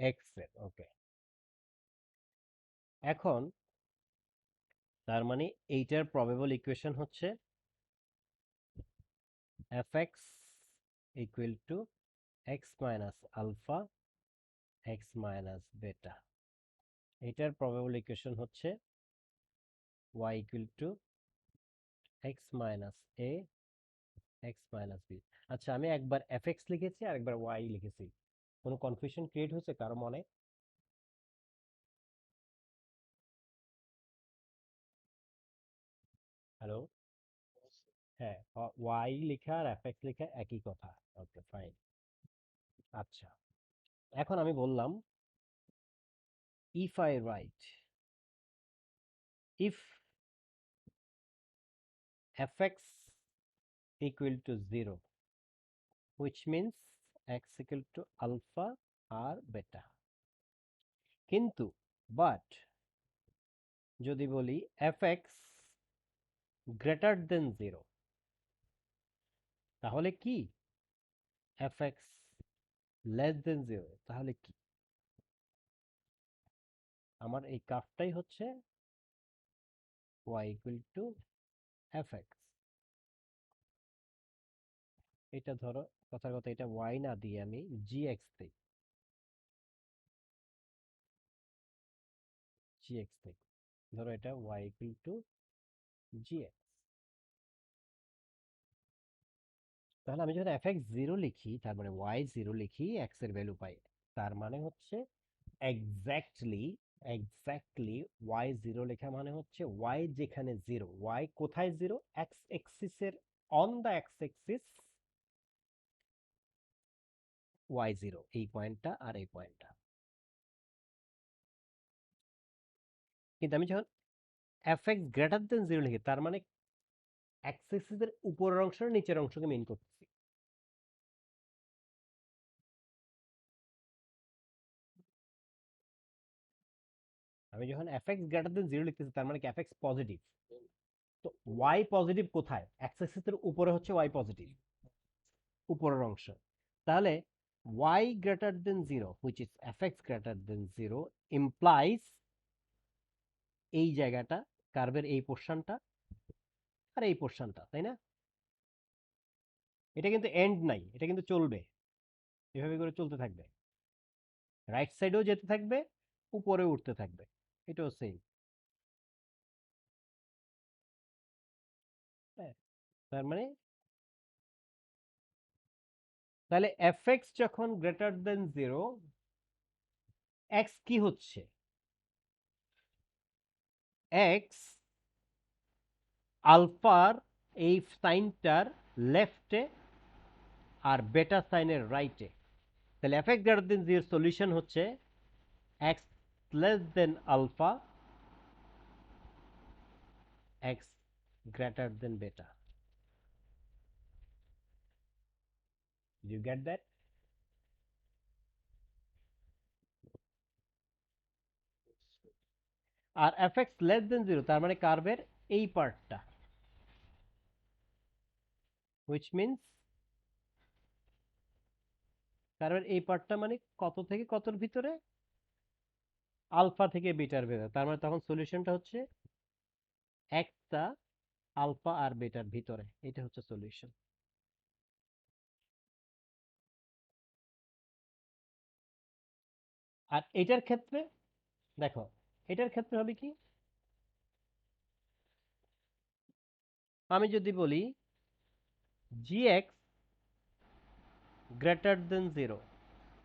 [SPEAKER 1] এক্স এর, ওকে। এখন তার মানে এইটার প্রবেবল ইকুয়েশন হচ্ছে F X equal to x minus alpha X minus beta. এটার প্রবেবল ইকুয়েশন হচ্ছে Y equal to x minus A X minus B. আচ্ছা, আমি একবার এফ এক্স লিখেছি আর একবার ওয়াই লিখেছি, কোনো কনফিউশন ক্রিয়েট হয়েছে কারো মনে? হ্যালো? হ্যাঁ, ওয়াই লেখা আর এফ এক্স লেখা একই কথা। ওকে, ফাইন। আচ্ছা, এখন আমি বললাম if I right, if fx equal to 0, which means x equal to alpha or beta, কিন্তু বাট যদি বলি fx greater than 0, তাহলে কি F x less than zero, তাহলে কি আমার এই কার্ভটাই হচ্ছে y equal to F X. এটা ধরো কথার কথা এটা y না দিয়ে আমি জি এক্স দিই, জি এক্স দিই, ধরো এটা y ইকুয়াল টু জি এক্স। তাহলে আমি যখন এফ এক্স জিরো লিখি তার মানে ওয়াই জিরো লিখি এক্স এর ভ্যালু পাই, তার মানে হচ্ছে এক্স্যাক্টলি এক্স্যাক্টলি ওয়াই জিরো লেখা মানে হচ্ছে ওয়াই যেখানে জিরো, ওয়াই কোথায় জিরো, এক্স এক্সিসের on the x axis y zero, এই পয়েন্টটা আর এই পয়েন্টটা। কিন্তু আমি যখন f x greater than zero লিখি তার মানে এক্স এক্সিসের উপরের অংশ আর নিচের অংশকে মিন করতেছি। আমি যখন f x greater than zero লিখতেছি তার মানে কি এফ এক্স পজিটিভ। তো ওয়াই পজিটিভ কোথায়, এক্স এক্সিসের উপরে হচ্ছে ওয়াই পজিটিভ, উপরের অংশ। তাহলে y greater than 0 which is fx greater than 0 implies এই জায়গাটা কার্ভের এই পোর্শনটা আর এই পোর্শনটা, তাই না? এটা কিন্তু এন্ড নাই, এটা কিন্তু চলবে, এভাবে করে চলতে থাকবে, রাইট সাইডেও যেতে থাকবে, উপরে উঠতে থাকবে, এটাও সেম। তার মানে তাহলে fx যখন গ্রেটার দেন 0 x কি হচ্ছে, x আলফার এই সাইনটার লেফটে আর বেটা সাইনের রাইটে। তাহলে এফ এক্স গ্রেটার দেন জিরোর সলিউশন হচ্ছে x less than alpha, x greater than beta. You get that? আর f x less than zero তার মানে কার্ভের এই পার্টটা, হুইচ মিনস কার্ভের এই পার্টটা মানে কত থেকে কতর ভিতরে, আলফা থেকে বিটার ভেতরে। তার মানে তখন সলিউশনটা হচ্ছে এক্সটা আলফা আর বেটার ভিতরে, এটা হচ্ছে সলিউশন। আর এটার ক্ষেত্রে দেখো, এটার ক্ষেত্রে হবে কি, আমি যদি বলি জি এক্স গ্রেটার দেন জিরো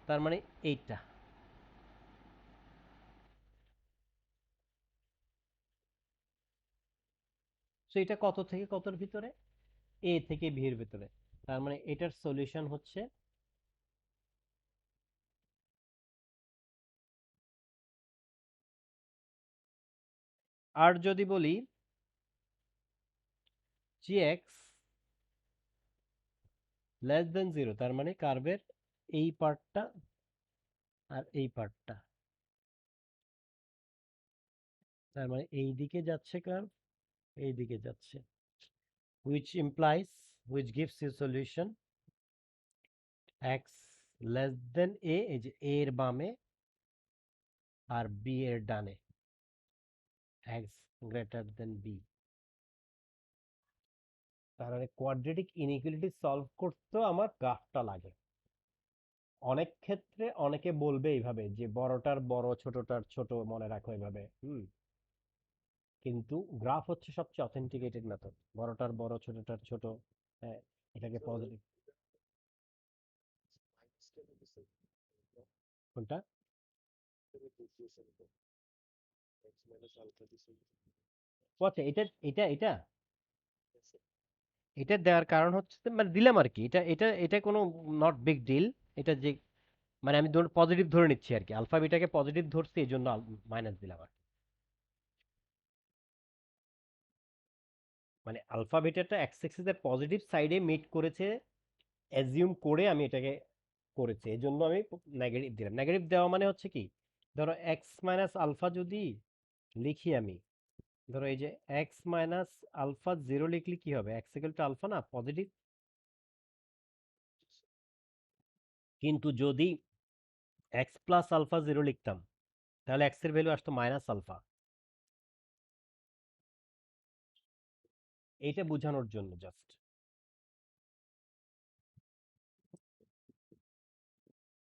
[SPEAKER 1] তার মানে এইটা, সো এটা কত থেকে কতর ভিতরে, এ থেকে ভি এর ভিতরে। তার মানে এটার সলিউশন হচ্ছে, আর যদি বলি জি এক্স লেস দেন জিরো তার মানে কার্ভের এই পার্টটা আর এই পার্টটা, তার মানে এই দিকে যাচ্ছে কার্ভ, এই দিকে যাচ্ছে, which implies which gives you solution x less than a, এই যে a এর বামে আর b এর ডানে, x greater than b। তার মানে কোয়াড্রেটিক ইনইকুয়ালিটি সলভ করতেও আমার গ্রাফটা লাগে। অনেক ক্ষেত্রে অনেকে বলবে এইভাবে যে বড়টার বড় ছোটটার ছোট, মনে রাখো এইভাবে, কিন্তু গ্রাফ হচ্ছে সবচেয়ে অথেন্টিকেটেড মেথড, বড়টার বড় ছোটটার ছোট। হ্যাঁ, এটাকে পজিটিভ, কোনটা? ও আচ্ছা, এটা এটা এটা এটা দেওয়ার কারণ হচ্ছে মানে দিলাম আর কি, এটা এটা এটা কোনো নট বিগ ডিল। এটা যে মানে আমি পজিটিভ ধরে নিচ্ছি আর কি, আলফা বিটাকে পজিটিভ ধরছি এই জন্য মাইনাস দিলাম আর কি। মানে আলফা বিটাটা এক্স এক্সিস এর পজিটিভ সাইডে মিট করেছে অ্যাজিউম করে আমি এটাকে করেছি, এই জন্য আমি নেগেটিভ দিলাম। নেগেটিভ দেওয়া মানে হচ্ছে কি, ধরো এক্স মাইনাস আলফা যদি লিখি আমি, ধরো এই যে এক্স মাইনাস আলফা জিরো লিখলে কি হবে, এক্স ইকুয়াল টু আলফা না পজিটিভ, কিন্তু যদি এক্স প্লাস আলফা জিরো লিখতাম তাহলে এক্স এর ভ্যালু আসতো মাইনাস আলফা। এইটা বোঝানোর জন্য just.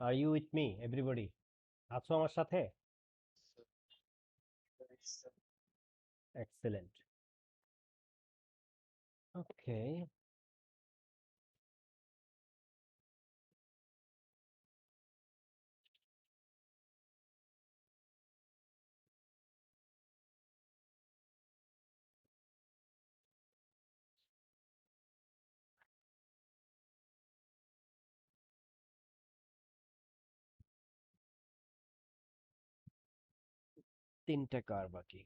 [SPEAKER 1] Are you with me everybody? আছো আমার সাথে? এক্সেলেন্ট। ওকে। তিনটা কার বাকি,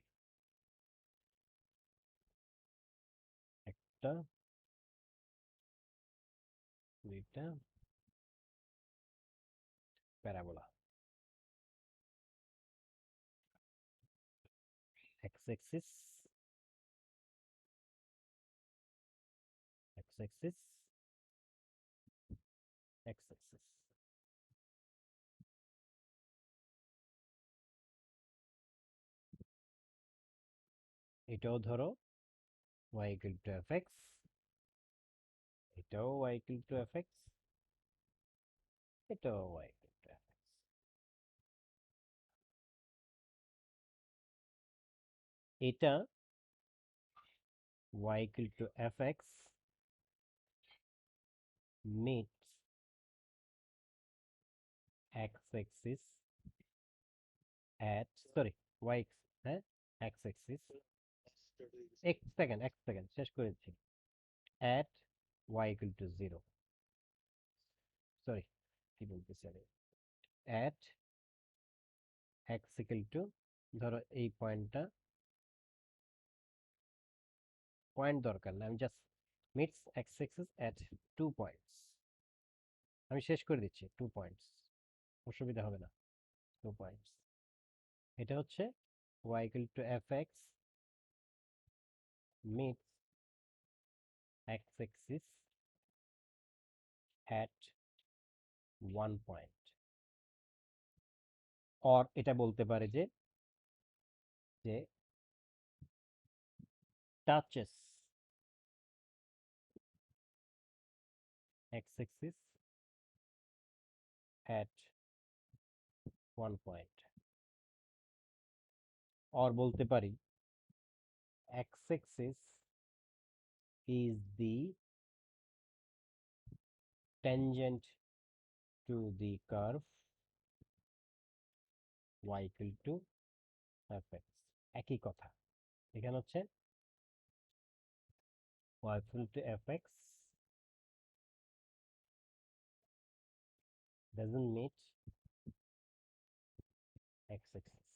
[SPEAKER 1] একটা, দুইটা, parabola. X axis, X axis, X axis. এটাও ধরো y equal to F X, এটাও y equal to F X, এটাও y equal to F X. এটা y equal to F X meets x axis at, sorry, y, হ্যাঁ, x axis, এক second শেষ করেছি, at y equal to 0, sorry কি বলতেছি আমি, at x equal to, ধরো এই পয়েন্টটা, পয়েন্ট দরকার না, আমি just meets x axis at 2 points, আমি শেষ করে দিচ্ছি 2 পয়েন্টস, অসুবিধা হবে না, 2 পয়েন্টস। এটা হচ্ছে y equal to fx meets x axis at 1 point, or এটা বলতে পারে যে যে touches x axis at 1 point, or বলতে পারি x axis is the tangent to the curve y equal to fx, একই কথা। এখানে হচ্ছে y equal to fx doesn't meet x axis,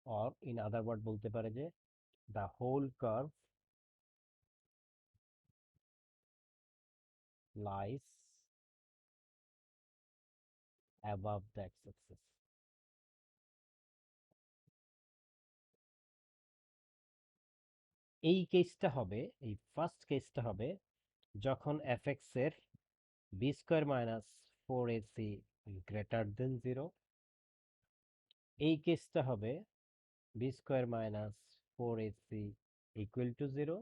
[SPEAKER 1] or in other word বলতে পারে যে the whole curve lies above the x axis। এই কেসটা হবে, এই ফার্স্ট কেসটা হবে যখন fx এর B square minus four AC greater than zero. এই কেসটা হবে B square minus four AC equal to zero.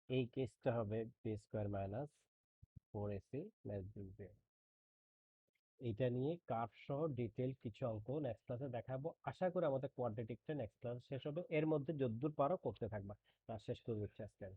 [SPEAKER 1] এই কেসটা হবে B square minus four AC less than zero. এটা নিয়ে কার্ভ সহ ডিটেল কিছু অঙ্ক নেক্সট ক্লাসে দেখাবো। আশা করি আমাদের কোয়াড্রেটিকটা নেক্সট ক্লাস শেষ হবে, এর মধ্যে যদ্দূর পারো করতে থাকবা। ক্লাস শেষ করে দিচ্ছি আজকে।